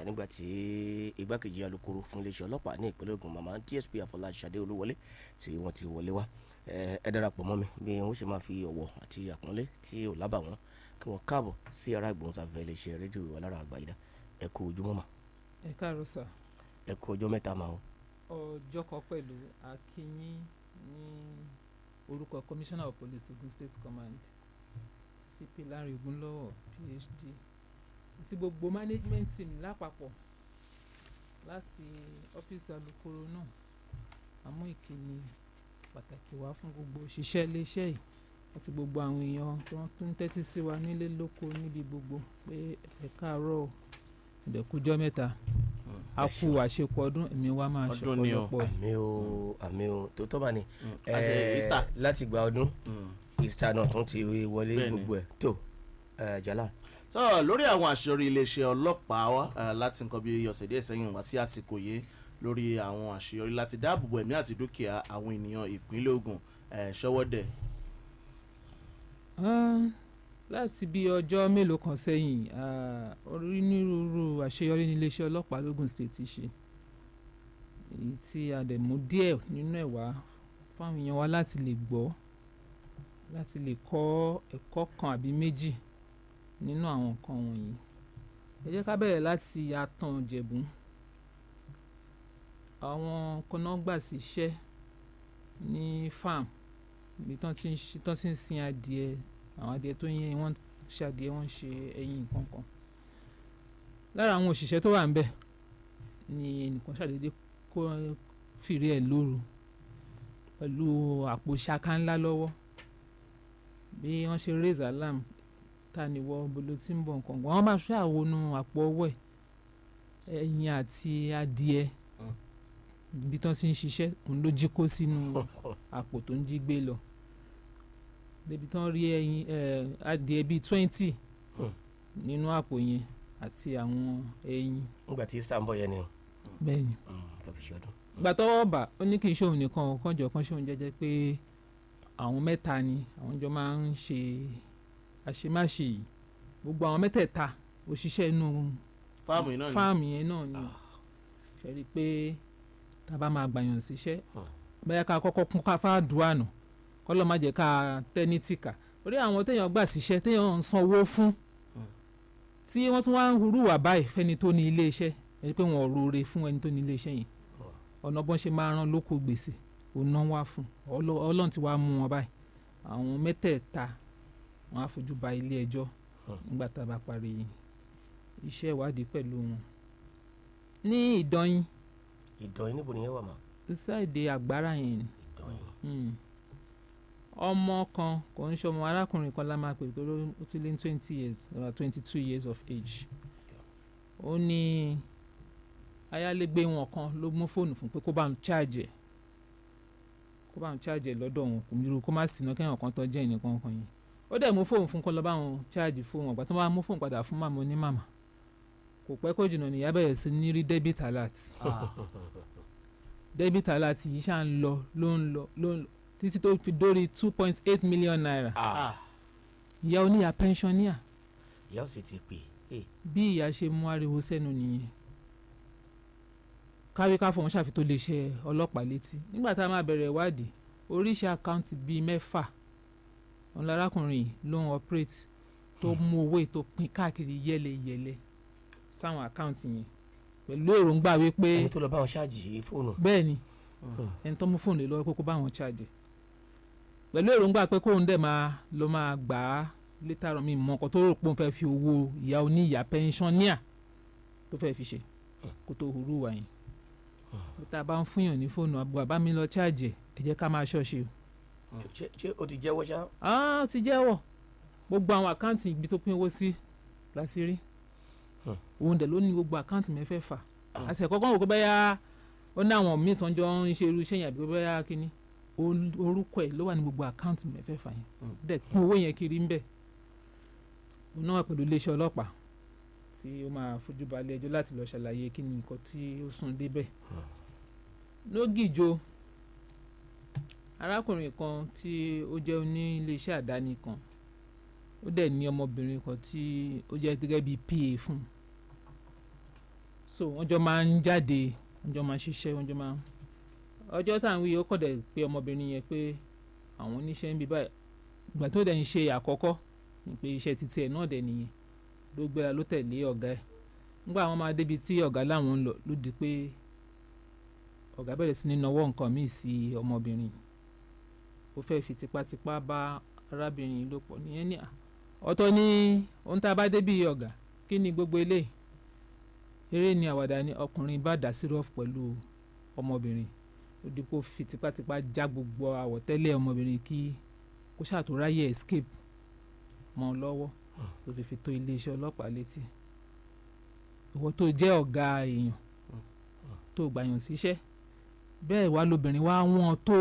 nígbà tí igbákejì alukoro fún iléeṣẹ́ ọlọ́pàá ní ìpínlẹ̀ Ògùn màmá DSP Afurasi Olúwọlé tí wọ́n ti wọlé wá ẹ darapọ̀ mọ́ mi bí wọ́n ṣe máa fi ọ̀wọ̀ àti àpọ́nlé tí ò lábàwọ́n kí wọ́n káàbọ̀ sí ara ìgbóhùnsáfẹ́ iléeṣẹ́ rédíò Alára Àgbáyé. ẹ kú ojúmọ́ mà. ẹ káàárọ̀ sà. ẹ kú ọjọ́ mẹ́ta mà o. ọjọ́ kan pẹ̀lú akínyín ní orúkọ Commissioner of Police Ogun State Command CP Lanre Ogunlọ́wọ̀ PhD àti gbogbo management team lápapọ̀ láti ọ́fíìsì alukoro náà àmú ìkíni pàtàkì wá fún gbogbo òṣìṣẹ́ iléeṣẹ́ yìí àti gbogbo àwọn èèyàn tó ń tẹ́tí sí wa nílé lóko níbi gbogbo pé ẹ káàárọ̀ ìdẹ̀kùjọ́ mẹ́ta a kú àṣepọ̀ ọdún èmi wa máa ṣe ọ̀pọ̀lọpọ̀. àmì o tó tọ́ bá ní láti gba ọdún Easter náà tún ti wọlé gbogbo ẹ̀ tó jàlá. tó lórí àwọn àṣeyọrí iléeṣẹ́ ọlọ́pàá wa láti nǹkan bí ọ̀sẹ̀ díẹ̀ sẹ́yìn wá sí àsìkò yìí lórí àwọn àṣeyọrí láti dáàbòbò ẹ̀mí àti dúkìá àwọn ènìyàn ìpínlẹ̀ Ògùn ṣọwọ́dẹ̀. láti bí ọjọ́ mélòó kan sẹ́yìn onírúurú àṣeyọrí ní iléeṣẹ́ ọlọ́pàá lógùn state ti ṣe èyí tí a dẹ̀ mú díẹ̀ nínú ẹ̀ wá fáwọn èèyàn wa láti lè gbọ́ láti lè kọ́ ẹ̀kọ́ kan àbí méjì nínú àwọn nǹkan wọ̀nyí. ẹ jẹ́ ká bẹ̀rẹ̀ láti Àtàn Ìjẹ̀bú. àwọn kọ́nọ́gbà síṣẹ́ ní farm ibi tán ti ń sin adìẹ àwọn adìẹ tó yẹn wọ́n ṣe adìẹ wọ́n ṣe ẹyin kankan. lára àwọn òṣìṣẹ́ tó wà ń bẹ̀ ni ẹnìkan ṣàdédé kó fìrí ẹ̀ lóru pẹ̀lú àpò ṣaka ńlá lọ́wọ́ bí wọ́n ṣe raise alarm ta ni wọ́ bolo tí ń bọ̀ nǹkan gan wọ́n máa ṣàwọnú àpò ọwọ́ ẹ̀ ẹyin àti adìẹ ibi tán ti ń ṣiṣẹ́ òun ló jí kó sínú àpò tó ń jí gbé lọ débi tán rí ẹyin adìẹ bíi 20 nínú àpò yẹn àti àwọn ẹyin. nígbà tí Easter ń bọ̀ yẹn ni. bẹ́ẹ̀ni kàfi ṣe ọdún. ìgbà tọ́wọ́ bà ó ní kì í ṣòun nìkan kànjọ kan ṣòun jẹ́jẹ́ pé àwọn mẹ́ta ni àwọn jọ máa ń ṣe àṣemáṣe yìí gbogbo àwọn mẹ́tẹ̀ẹ̀ta òṣìṣẹ́ inú fáàmù yẹn náà ni ṣe rí i pé tá a bá máa gbàyàn síṣẹ́ bẹ́ẹ̀ ká kọ́kọ́ kún ká fáàdùà nù kọ́lọ́ má jẹ́ ká tẹ́ ní tìkà orí àwọn téèyàn gbà síṣẹ́ téèyàn ń sanwó fún tí wọ́n tún wá ń hurúwà báyìí fẹ́ni tó ní ilé iṣẹ́ ẹni pé wọ́n ò roore fún ẹni tó ní ilé iṣẹ́ yẹn ọ̀nà bọ́n ṣe máa rán lóko gbèsè òun náà wá fún Ọlọ́run ti wá mú wọn báyìí àwọn mẹ́tẹ̀ẹ̀ta wọn á fojú ba ilé ẹjọ́ nígbà tá a bá parí iṣẹ́ ìwádìí pẹ̀lú wọn. ní Ìdọ̀yìn níbo nìyẹn wà mà. ṣáìdì Àgbárá yẹn ọmọ kan kò ń ṣe ọmọ arákùnrin kan la máa pè tó ó ti lé ní 20 years about 22 years of age. ó ní ayálégbé wọn kan ló mú fóònù fún pé kó bá ń cháàjì lọ́dọ̀ wọn kò mírú kó má sì ná kẹ́hìn kan tó jẹ́ ìnìkan kan yẹn. ó dẹ̀ mú fóònù fún kó lọ bá wọn cháàjì fóònù ọ̀gbà tó bá mú fóònù padà fún màmá onímàmá kò pẹ́ kó jìnnà nìyá bẹ̀rẹ̀ sí ní rí debit alert. debit alert yìí ṣáà ń lọ títí tó fi dórí 2.8 million naira. ìyá oníyà pensioner. ìyá ò sì ti pè é. bí ìyá ṣe mú ariwo sẹ́nu nìyẹn káríká fún wọn ṣàfitó lè ṣe ọlọ́pàá létí nígbà tá a máa bẹ̀rẹ̀ ìwádìí oríṣi àkáǹtì bíi 6 òun lárákùnrin ló ń operate tó mú owó ètò pín káàkiri yẹ́lẹyẹ̀lẹ sáwọn àkáǹtì yẹn pẹ̀lú èròǹgbà wípé ẹni tó lọ bá wọn ṣáàjì fóònù. bẹ́ẹ̀ ni ẹni tó mú fóònù lè lọ́wọ́ pé kó bá wọn ṣáàjì pẹ̀lú èròǹgbà pé kóun dẹ̀ ló máa gbà á létà rọ̀ mí mọ́ ọkọ̀ tó rò pé òun fẹ́ fi owó ìyá oníyà pensioner tó fẹ́ fi ṣe kó tó hurú wà yẹn. tá a bá ń fúnyàn ní fóònù bàbá mi lọ ṣáàjì ẹ jẹ́ ká máa ṣọ́ọ̀ṣe o. ṣé o ti jẹ́wọ́ ṣá. ó ti jẹ́wọ́ gbogbo àwọn àkáǹtì ibi tó pín owó sí láti rí òun dẹ̀ ló ní gbogbo àkáǹtì mẹ́fẹ̀ẹ̀fà àti ẹ̀kọ́ kan wò pé bẹ́yà ó ní àwọn míì tó ń jọ ń ṣe irú iṣẹ́ yẹn àbí bẹ́yà kínní orúkọ ẹ̀ ló wà ní gbogbo àkáǹtì mẹ́fẹ̀ẹ̀fà yẹn dẹ̀ pín owó yẹn kiri ń bẹ̀ òun náà wà pẹ̀lú iléeṣẹ́ ọlọ́pàá tí ó máa fojú balẹ̀ ẹjọ́ láti lọ ṣàlàyé kí ni nǹkan tí ó sún débẹ̀. lógìjò arákùnrin kan tí ó jẹ́ oní iléeṣẹ́ àdáni kan ó dẹ̀ ní ọmọbìnrin kan tí ó jẹ́ gẹ́gẹ́ bíi PA fún so wọ́n jọ máa ń jáde wọ́n jọ máa ń ṣiṣẹ́ wọ́n jọ máa ń ọjọ́ tá à ń wí ó kọ̀ dẹ̀ pé ọmọbìnrin yẹn pé àwọn oníṣẹ́ ń bí báyìí ìgbà tó dẹ̀ ń ṣe àkọ́kọ́ ni pé iṣẹ́ títí ẹ̀ náà dẹ̀ nìyẹn ló gbéra ló tẹ̀lé ọ̀gá ẹ̀ nígbà àwọn máa débi tí ọ̀gá láwọn ń lọ ló di pé ọ̀gá bẹ̀rẹ̀ sí ní nawọ́ nǹkan míì sí ọmọbìnrin ó fẹ́ fi tipátipá bá arábìnrin lò pọ̀ nìyẹn ní ọ̀tọ̀ ní ohun tá a bá débi ọ̀gá kí ni gbogbo eléyìí eré ni àwàdà ni ọkùnrin bá dà sí rọ́ọ̀fù pẹ̀lú ọmọbìnrin ó di pé ó fi tipátipá já gbogbo àwọ̀tẹ́lẹ̀ ọmọbìnrin kí kó ṣàtúráyè escape mọ́ ọ lọ́wọ́ tó fi tó iléeṣẹ́ ọlọ́pàá létí ìwọ tó jẹ́ ọ̀gá èèyàn tó gbàyàn síṣẹ́ bẹ́ẹ̀ wá lobìnrin wá wọ́n tó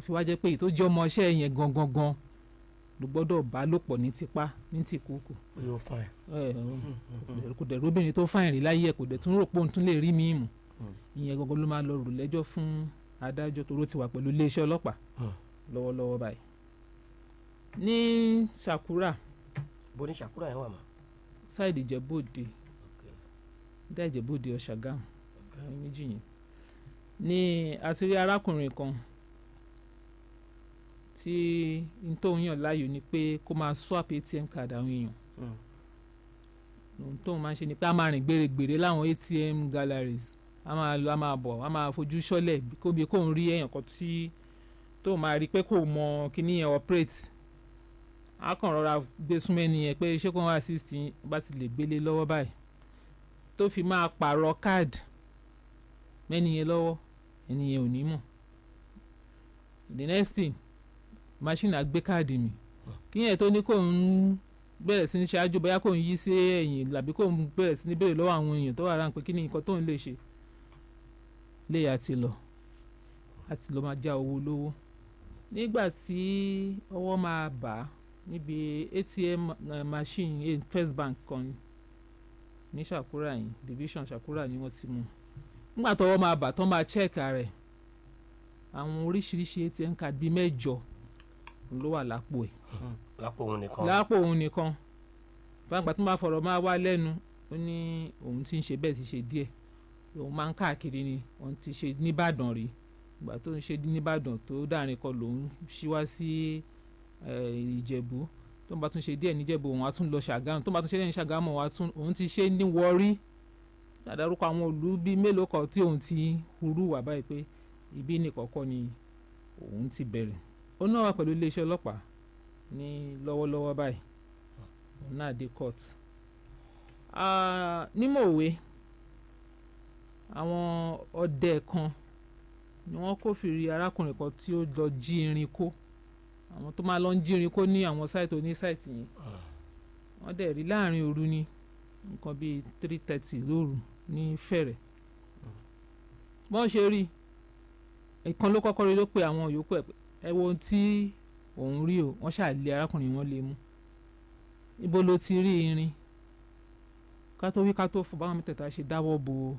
fi wá jẹ́ pé èyí tó jẹ́ ọmọ iṣẹ́ yẹn gangan ló gbọ́dọ̀ bá lò pọ̀ ní tipá ní tìkúùkù. yóò fine. kò dẹ̀ róbìnrin tó fáìn rí láyé ẹ̀ kò dẹ̀ tún rò pé òun tún lè rí míì mú ìyẹn gangan ló máa lọ rò lẹ́jọ́ fún adájọ́ tó ló ti wà pẹ̀lú iléeṣẹ́ ọlọ́pàá lọ́wọ́lọ́wọ́ báyìí. ní Sakura. bó ní Sakura yẹn wà mà. sáìdì Ìjẹ̀bú-Òde dá Ìjẹ̀bú-Òde Ọ̀ṣàgámù méjì yẹn ní àti rí arákùnrin kan tí n tó ń yàn láàyò ni pé kó máa swap ATM card àwọn èèyàn ohun tó ń máa ń ṣe ni pé a máa rìn gbèrègbèrè láwọn ATM galleries a máa lọ a máa bọ̀ a máa fojú sọ́lẹ̀ kóbi kó ń rí èèyàn kan tí tó máa rí pé kò mọ kíní yẹn operate a kàn rọra gbé súnmọ́ ẹni yẹn pé ṣé kó wá assist bá ti lè gbélé lọ́wọ́ báyìí tó fi máa pààrọ̀ káàdì mẹ́ni yẹn lọ́wọ́ ẹni yẹn ò ní mọ̀ the next thing machine àgbé káàdì mi kí yẹn tó ní kó ń bẹ̀rẹ̀ sí ní ṣáájú bóyá kó ń yí sí ẹ̀yìn làbí kó ń bẹ̀rẹ̀ sí ní béèrè lọ́wọ́ àwọn èèyàn tó wà rán pé kí ni nǹkan tó ń lè ṣe léyà àti lọ máa já owó lówó nígbà tí ọwọ́ máa bà á níbi ATM machine First Bank kan ní Sakura yìí division Sakura ni wọ́n ti mú nígbà tọ́wọ́ máa bà tán máa check rẹ̀ àwọn oríṣiríṣi ATM card bíi 8 ló wà lápò ẹ̀. lápò òun nìkan fúnàgbà tó máa fọ̀rọ̀ máa wá lẹ́nu ó ní òun ti ń ṣe bẹ́ẹ̀ ti ṣe díẹ̀ òun máa ń káàkiri ni òun ti ṣe nìbàdàn rí ìgbà tó ń ṣe nìbàdàn tó dáàrin kan lòun ṣíwá sí Ìjẹ̀bú tó ń bá tún ṣe díẹ̀ níjẹ̀bú òun á tún lọ Ṣàgámù tó ń bá tún ṣe díẹ̀ ní Ṣàgámù òun ti ṣe ní Wọ́rí àdárúkọ àwọn ìlú bíi mélòó kan tí òun ti hurú wà báyìí pé ibi nìkọ̀ọ̀kan ni òun ti bẹ̀rẹ̀ ó náà wà pẹ̀lú iléeṣẹ́ ọlọ́pàá ní lọ́wọ́lọ́wọ́ báyìí òun náà dé court. ní Mòwe àwọn ọdẹ kan ni wọ́n kófìrí arákùnrin kan tí ó lọ jí irin kó àwọn tó máa lọ ń jí irin kó ní àwọn sáìtì onísáìtì yẹn wọ́n dẹ̀ rí láàrin òru ní nǹkan bíi 3:30 lóru ní Fẹ̀rẹ̀ bọ́n ṣe rí ìkan ló kọ́kọ́ rí ló pe àwọn yòókù ẹ̀ ẹ wo ohun tí òun rí o wọ́n ṣàlè arákùnrin wọn lè mú ibo ló ti rí irin ká tó wí ká tó fọ báwọn mẹ́tẹ̀ẹ̀ta ṣe dáwọ́ bo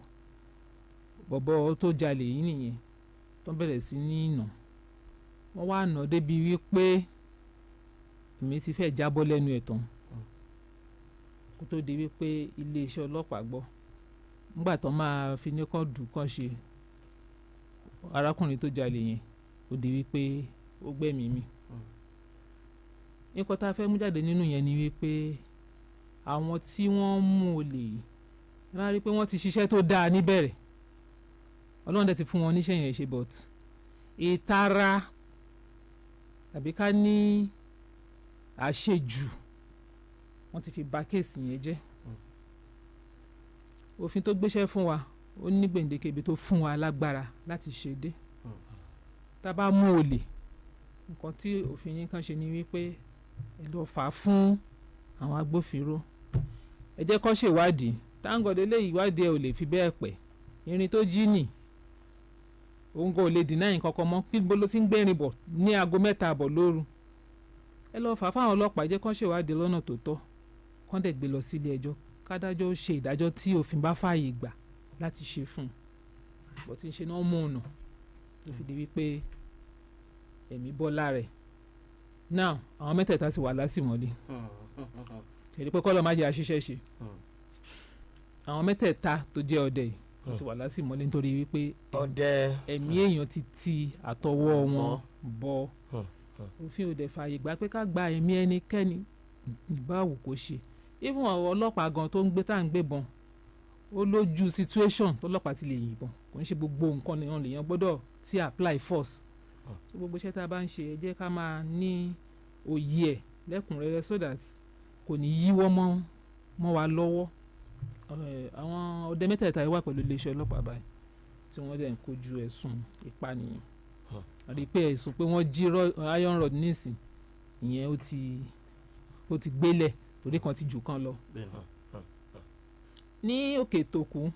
bọ̀bọ̀ tó jalè yìí nìyẹn tó bẹ̀rẹ̀ sí ní ìnà wọ́n wá nà débi wípé èmi ti fẹ́ jábọ́ lẹ́nu ẹ̀ tán kó tó di wípé iléeṣẹ́ ọlọ́pàá gbọ́ nígbà tó máa fi ní kàn dùn kàn ṣe arákùnrin tó jalè yẹn ó di wípé ó gbẹ̀mí mi nǹkan tá a fẹ́ mú jáde nínú yẹn ni wípé àwọn tí wọ́n mú olè yìí ẹ máa rí i pé wọ́n ti ṣiṣẹ́ tó dáa níbẹ̀rẹ̀ Ọlọ́run dẹ̀ ti fún wọn níṣẹ́ yẹn ṣe but ìtara tàbí ká ní àṣejù wọ́n ti fi bà kéèsì yẹn jẹ́ òfin tó gbéṣẹ́ fún wa ó ní gbèǹdéke ibi tó fún wa lágbára láti ṣe dé tá a bá mú olè nǹkan tí òfin yín kan ṣe ni wípé ẹ lọ fà á fún àwọn agbófinró ẹ jẹ́ kó ṣèwádìí táǹgọ̀dé lè ìwádìí ẹ ò lè fi bẹ́ẹ̀ pẹ́ irin tó jí nì òun kò lè dìnnà yín kankan mọ́ pípọ́ ló ti ń gbẹ́rin bọ̀ ní aago 3 àbọ̀ lóru ẹ lọ fà á fáwọn ọlọ́pàá jẹ́ kó ṣèwádìí lọ́nà tó tọ́ kó dẹ̀ gbé lọ sílé ẹjọ́ kádájọ́ ṣe ìdájọ́ tí òfin bá fààyè gbà láti ṣe fún un bó ti ń ṣe náà mú ọ̀nà tó fi di wípé ẹ̀mí bọ́ lára ẹ̀ now àwọn mẹ́tẹ̀ẹ̀ta ti wà lásìmọ́lé ṣèlú pé kọ́lọ́ má jẹ́ àṣìṣe ṣe àwọn mẹ́tẹ̀ẹ̀ta tó jẹ́ ọdẹ yìí wọ́n ti wà látìmọ́lé nítorí wípé ọdẹ ẹ̀mí èèyàn ti àtọwọ́ wọn bọ́ òfin ò dẹ̀ fààyè gbà pé ká gba ẹ̀mí ẹnikẹ́ni báwo kò ṣe even àwọn ọlọ́pàá gan tó ń gbé tá à ń gbébọn ó lójú situation tọ́lọ́pàá ti lè yìnbọn kò ń ṣe gbogbo nǹkan lèèyàn gbọ́dọ̀ ti apply force so gbogbo iṣẹ́ tá a bá ń ṣe ẹ jẹ́ ká máa ní òye ẹ̀ lẹ́kùnrẹ́rẹ́ so that kò ní yíwọ́ mọ́ wa lọ́wọ́ àwọn ọdẹ mẹ́tẹ̀ẹ̀ta yìí wà pẹ̀lú iléeṣẹ́ ọlọ́pàá báyìí tí wọ́n dẹ̀ ń kojú ẹ̀sùn ìpànìyàn àti pé ẹ̀sùn pé wọ́n jí iron rod nísìn ìyẹn ó ti gbélẹ̀ torí kan ti jù kan lọ. ní òkè tòkú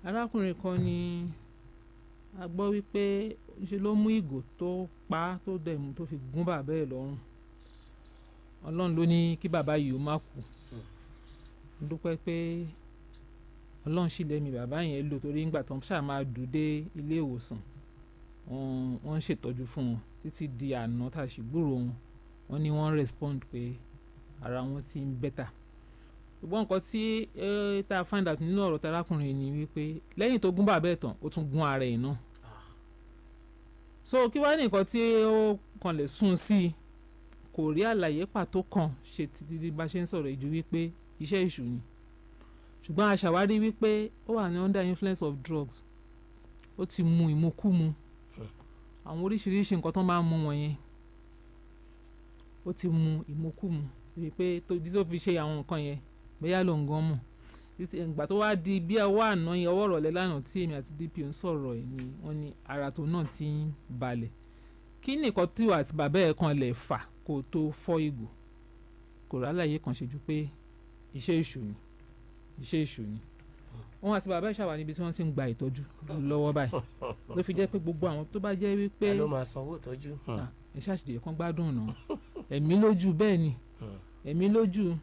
arákùnrin kan ni a gbọ́ wípé ṣe ló mú ìgò tó pa tó dẹ̀ mú tó fi gún bàbá ẹ̀ lọ́rùn ọlọ́run ló ní kí bàbá yìí ó má kú mo dúpẹ́ pé ọlọ́run sì lẹ́mìí bàbá yẹn lò torí ńgbà tó ń ṣáà máa dùn dé ilé ìwòsàn wọ́n ń ṣètọ́jú fún wọn títí di àná tá a sì gbúrò wọn ní wọ́n respond pé ara wọn ti ń bẹ́tà ṣùgbọ́n nǹkan tí tá a find out nínú ọ̀rọ̀ tarákùnrin ni wípé lẹ́yìn tó gún bàbá ẹ̀ tán ó tún gún ara ẹ̀ náà so kí wá ní nǹkan tí ó kàn lè sún sí i kò rí àlàyé pàtó kan ṣe títí bá ṣe ń sọ̀rọ̀ ìjú wípé iṣẹ́ èṣù ni ṣùgbọ́n a ṣàwárí wípé ó wà ní under influence of drugs ó ti mu ìmukúmu àwọn oríṣiríṣi nǹkan tó máa ń mu wọ̀nyẹn ó ti mu ìmukúmu wípé tó fi ṣe àwọn nǹkan yẹn bóyá ló ń gan mọ̀ ìgbà tó wá di bí ọwọ́ àná yẹn ọwọ́ ìrọ̀lẹ́ lánàá tí èmi àti DP ń sọ̀rọ̀ ẹ̀ ni wọ́n ní ara tó náà ti ń balẹ̀ kí nìkan tí wà àti bàbá ẹ̀ kan lè fà kó tó fọ́ ìgò kò rálàyé kan ṣe ju pé iṣẹ́ èṣù ni wọn àti bàbá ìṣàwà níbi tí wọ́n ti ń gba ìtọ́jú lọ́wọ́ báyìí ló fi jẹ́ pé gbogbo àwọn tó bá jẹ́ wípé ló máa sanwó ìtọ́jú ẹ ṣàṣìdè kan gbádùn náà ẹ̀mí lójú bẹ́ẹ̀ ni ẹ̀mí lójú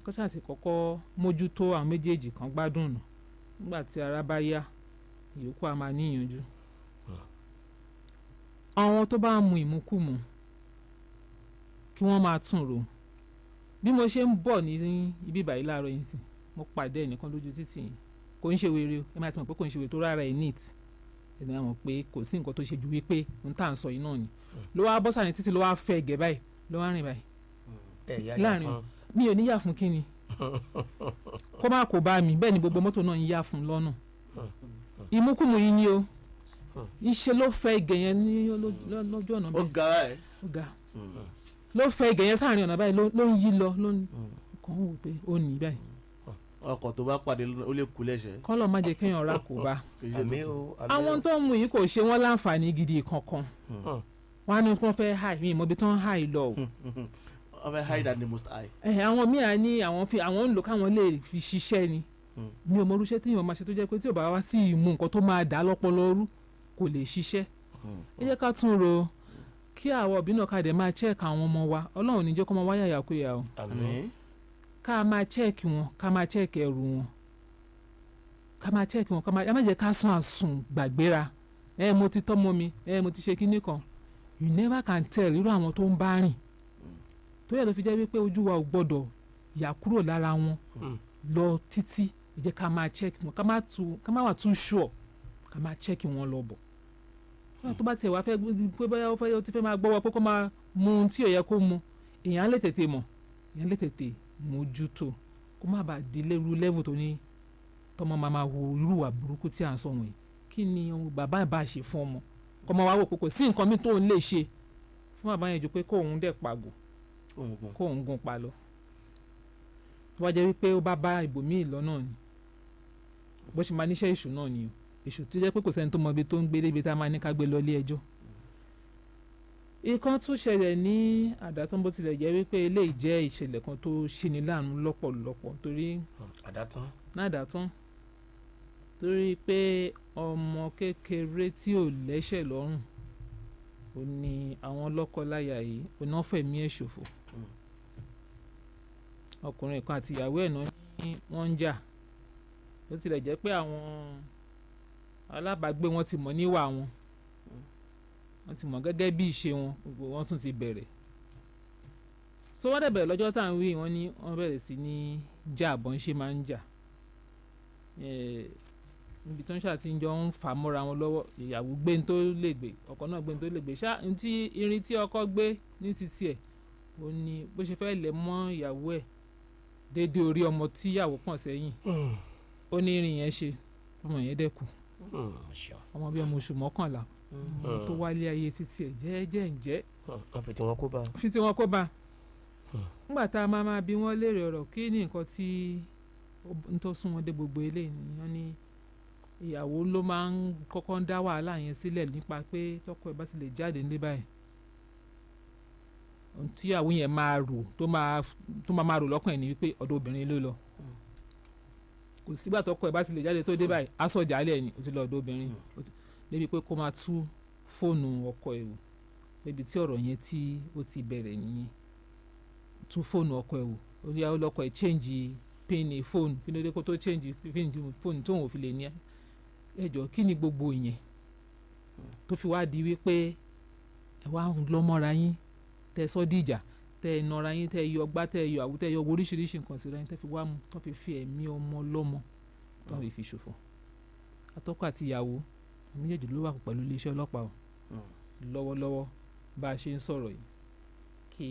kó ṣàṣì kọ́kọ́ mójútó àwọn méjèèjì kan gbádùn náà nígbà tí ara bá yá ìyókù á máa níyànjú. àwọn tó bá ń mu ìmukúmu kí wọ́n máa tún rò bí mo ṣe ń bọ̀ ní ibi báyìí láàárọ̀ yìí sí mo pàdé ẹnìkan lójú títì yìí kò ń ṣe wèrè o ẹ máa ti mọ̀ pé kò ń ṣe wèrè tó rárá ẹ̀ neat ẹ̀ náà mọ̀ pé kò sí nǹkan tó ṣe ju wípé n tà ń sọ yìí náà ni ló wá bọ́sà ní títì ló wá fẹ́ ẹ̀gẹ́ báyìí ló wá rìn báyìí láàrin mi ò ní yà fún kíni kó má kó bá mi bẹ́ẹ̀ ni gbogbo mọ́tò náà ń yà fún lọ́nà ìmúkùmù yìí ni o iṣẹ́ ló fẹ́ ẹ̀gẹ́ yẹn ní lọ́jọ́ ọ̀nà bẹ́ẹ̀ ó ga ló fẹ́ ẹ̀gẹ́ yẹn sáàrin ọ̀nà báyìí ló ń yí lọ ló ń kàn wò pé ó ní báyìí ọkọ̀ tó bá pàdé ó lè kú lẹ́sẹ̀. kọ́lọ̀ má jẹ́ kéèyàn ra kó bá àwọn tó ń mu yìí kò ṣe wọ́n láǹfààní gidi kankan wọ́n á ní wọ́n fẹ́ háì mi ìmọ̀ ibi tó ń háì lọ o. wọ́n fẹ́ háì than the most high. àwọn míì á ní àwọn ń lò káwọn lè fi ṣiṣẹ́ ni mi ò mọ irúṣẹ́ tí èèyàn máa ṣe tó jẹ́ pé tí ò bá wá sí ìmú nǹkan tó máa dá lọ́pọlọ rú kò lè ṣiṣẹ́ ẹ jẹ́ ká tún ro kí àwọn òbí náà ká dẹ̀ máa check àwọn ọmọ wa Ọlọ́run níjọ́ kọ́ máa wáyà yàkúyà o. àmín. ká máa check wọn ká máa check ẹrù wọn ká máa check wọn ká máa ẹ má jẹ́ ká sún àsùn gbàgbéra mo ti tọ́mọ mi mo ti ṣe kinní kan you never can tell irú àwọn tó ń bá rìn tó yẹ ló fi jẹ́ wípé ojú wa ò gbọ́dọ̀ yà kúrò lára wọn lọ títí ẹ jẹ́ ká máa check wọn ká má wà too sure ká máa check wọn lọ bọ̀ tó bá tiẹ̀ wá fẹ́ pé bóyá ó ti fẹ́ máa gbọ́wọ́ pé kó máa mu ohun tí ò yẹ kó mu èèyàn lè tètè mọ̀ èèyàn lè tètè mójútó kó má bàa di lérú level tó ní tọmọ máa wo irú wà burúkú tí à ń sọ wọ̀nyí kí ni bàbá ẹ̀ bá ṣe fún ọmọ kọ́ máa wá wò pé kò sí nǹkan mi tó ń lè ṣe fún bàbá yẹn ju pé kóun dẹ̀ pàgò kóun gun pa lọ tó bá jẹ́ wípé ó bá bá ibòmíì lọ náà ni bó ṣe máa níṣẹ́ èṣù náà ni èṣù tó jẹ́ pé kò sẹ́ni tó mọ ibi tó ń gbé débi tá a máa ní ká gbé lọ ilé ẹjọ́. ìkan tún ṣẹlẹ̀ ní àdátán bó tilẹ̀ jẹ́ wípé eléyìí jẹ́ ìṣẹ̀lẹ̀ kan tó ṣeni láàánú lọ́pọ̀lọpọ̀ torí àdátán torí pé ọmọ kékeré tí ò lẹ́ṣẹ̀ lọ́rùn ò ní àwọn lọ́kọláya yìí ò náà fẹ̀mí ẹ̀ ṣòfò ọkùnrin kan àti ìyàwó ẹ̀ náà ní wọ́n ń jà bó tilẹ̀ jẹ́ pé àwọn alábàágbé wọn ti mọ̀ níwà wọn wọ́n ti mọ̀ gẹ́gẹ́ bí ìṣe wọn gbogbo wọn tún ti bẹ̀rẹ̀ so wọ́n dẹ̀ bẹ̀rẹ̀ lọ́jọ́ tá à ń wí wọ́n ní wọ́n bẹ̀rẹ̀ sí ní jà bọ́n ṣe máa ń jà níbi tó ń ṣàtìjọ ń fà mọ́ra wọn lọ́wọ́ ìyàwó gbé ní tó lè gbé ọkọ náà gbé ní tó lè gbé ṣá tí irin tí ọkọ gbé ní títí ẹ̀ ó ní bó ṣe fẹ́ lẹ̀ mọ́ ìyàwó ẹ̀ dédé orí ọmọ tí ìyàwó pọ̀n sẹ́yìn ó ní irin yẹn ṣe ọmọ yẹn dẹ́kun ọmọ bíi ọmọ oṣù mọ́kànlá tó wálé ayé títí ẹ̀ jẹ́ fi tí wọ́n kó bá nígbà tá a máa bí wọ́n léèrè ọ̀rọ̀ kí ni nǹkan tí ń tó sún wọn dé gbogbo eléyìí wọ́n ní ìyàwó ló máa ń kọ́kọ́ ń dá wàhálà yẹn sílẹ̀ nípa pé tọ́kọ ẹ̀ bá ti lè jáde nílé báyìí tí ìyàwó yẹn máa rò tó máa rò lọ́kàn ẹ̀ ní wípé ọ̀dọ̀ obìnrin ló lọ kò sígbà tọ́kọ ẹ̀ bá ti lè jáde tó dé báyìí aṣọ ìjálẹ̀ ni ó ti lọ ọ̀dọ̀ obìnrin débi pé kó máa tú fóònù ọkọ ẹ̀ wò débi tí ọ̀rọ̀ yẹn tí ó ti bẹ̀rẹ̀ nìyẹn tú fóònù ọkọ ẹ̀ wò ó yá ó lọ́kọ ẹ̀ change pin fóònù kí ló dé kó tó change pin fóònù tóun ò fi lè ní ẹjọ́ kí ni gbogbo ìyẹn tó fi wá di wípé ẹ wá ń lọ mọ́ra yín tẹ́ sọ́ dìjà tẹ́ ẹ nọra yín tẹ́ ẹ yọ ọgbá tẹ́ ẹ yọ àwù tẹ́ ẹ yọ oríṣiríṣi nǹkan síra yín tẹ́ fi wá mu tó fi ẹ̀mí ọmọ lọ́mọ tó fi ṣòfò àtọkọ àti ìyàwó méjèèjì ló wà pẹ̀lú iléeṣẹ́ ọlọ́pàá lọ́wọ́lọ́wọ́ bá a ṣe ń sọ̀rọ̀ yìí kí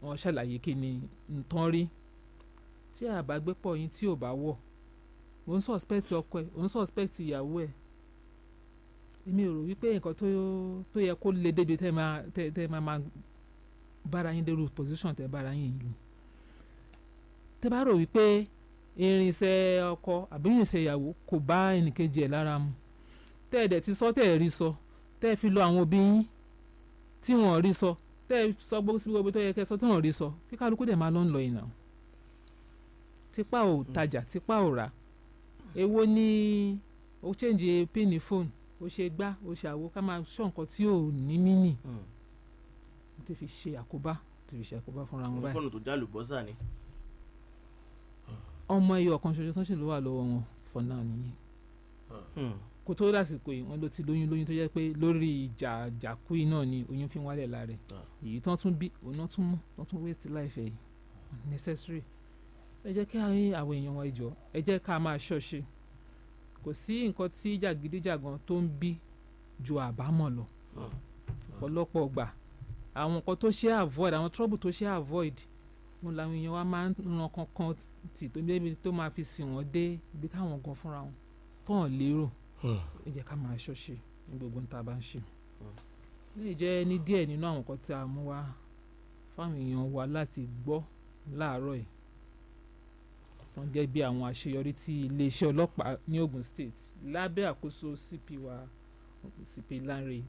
wọ́n ṣàlàyé kí ni nǹkan rí tí àbágbépọ̀ yín tí ò bá wọ̀ òun suspect ọkọ ẹ̀ òun suspect ìyàwó ẹ̀ èmi ò rò wípé nǹkan tó yẹ kó lè débi tẹ́ máa bára yín dérú position tẹ́ bára yín yìí tẹ́ bá rò wípé irinṣẹ́ ọkọ àbí irinṣẹ́ ìyàwó kò bá ẹnìkejì ẹ̀ lára mu tẹ́ ẹ̀ dẹ̀ ti sọ tẹ́ ẹ̀ rí sọ tẹ́ ẹ̀ fi lọ àwọn òbí yín tí wọ́n rí sọ tẹ́ ẹ̀ sọ gbogbo tó yẹ kẹ́ sọ tí wọ́n rí sọ kí kálukú dẹ̀ máa lọ ń lọ ìnà tipa ò tajà tipa ò rà èwo ni ó change pin phone ó ṣe gbá ó ṣàwo ká máa ṣọ́ nǹkan tí ò ní mínì ó ti fi ṣe àkóbá fúnra wọn báyìí. fóònù tó já lùbọ́sà ni. ọmọ ẹyọ ọ̀kan ṣoṣo tó ṣì ló wà lọ́wọ́ wọn for now nìyẹn kó tó lásìkò yìí wọ́n ló ti lóyún tó jẹ́ pé lórí ìjà àjàkú yìí náà ni oyún fi ń wálẹ̀ lára ẹ̀ èyí tán tún bí òun náà tún mú tán tún waste life ẹ̀ necessary ẹ jẹ́ kí àwọn èèyàn wa jọ ẹ jẹ́ ká máa ṣọ́ṣe kò sí nǹkan tí jàgídíjàgan tó ń bí ju àbámọ̀ lọ ọ̀pọ̀lọpọ̀ ọgbà àwọn nǹkan tó ṣe avoid àwọn trouble tó ṣe avoid wọn làwọn èèyàn wa máa ń ran kankan tì tó débi tó máa fi sìn wọ́n dé ibi táwọn gan fúnra wọn tó hàn lérò ẹ jẹ́ ká máa ṣọ́ṣe ní gbogbo nǹkan tá a bá ń ṣe lè jẹ́ ní díẹ̀ nínú àwọn nǹkan tí a mú wá fáwọn èèyàn wa láti gbọ́ láàárọ̀ yìí wọ́n jẹ́ bí àwọn àṣeyọrí tí iléeṣẹ́ ọlọ́pàá ní Ogun State lábẹ́ àkóso CP wa CP Lanre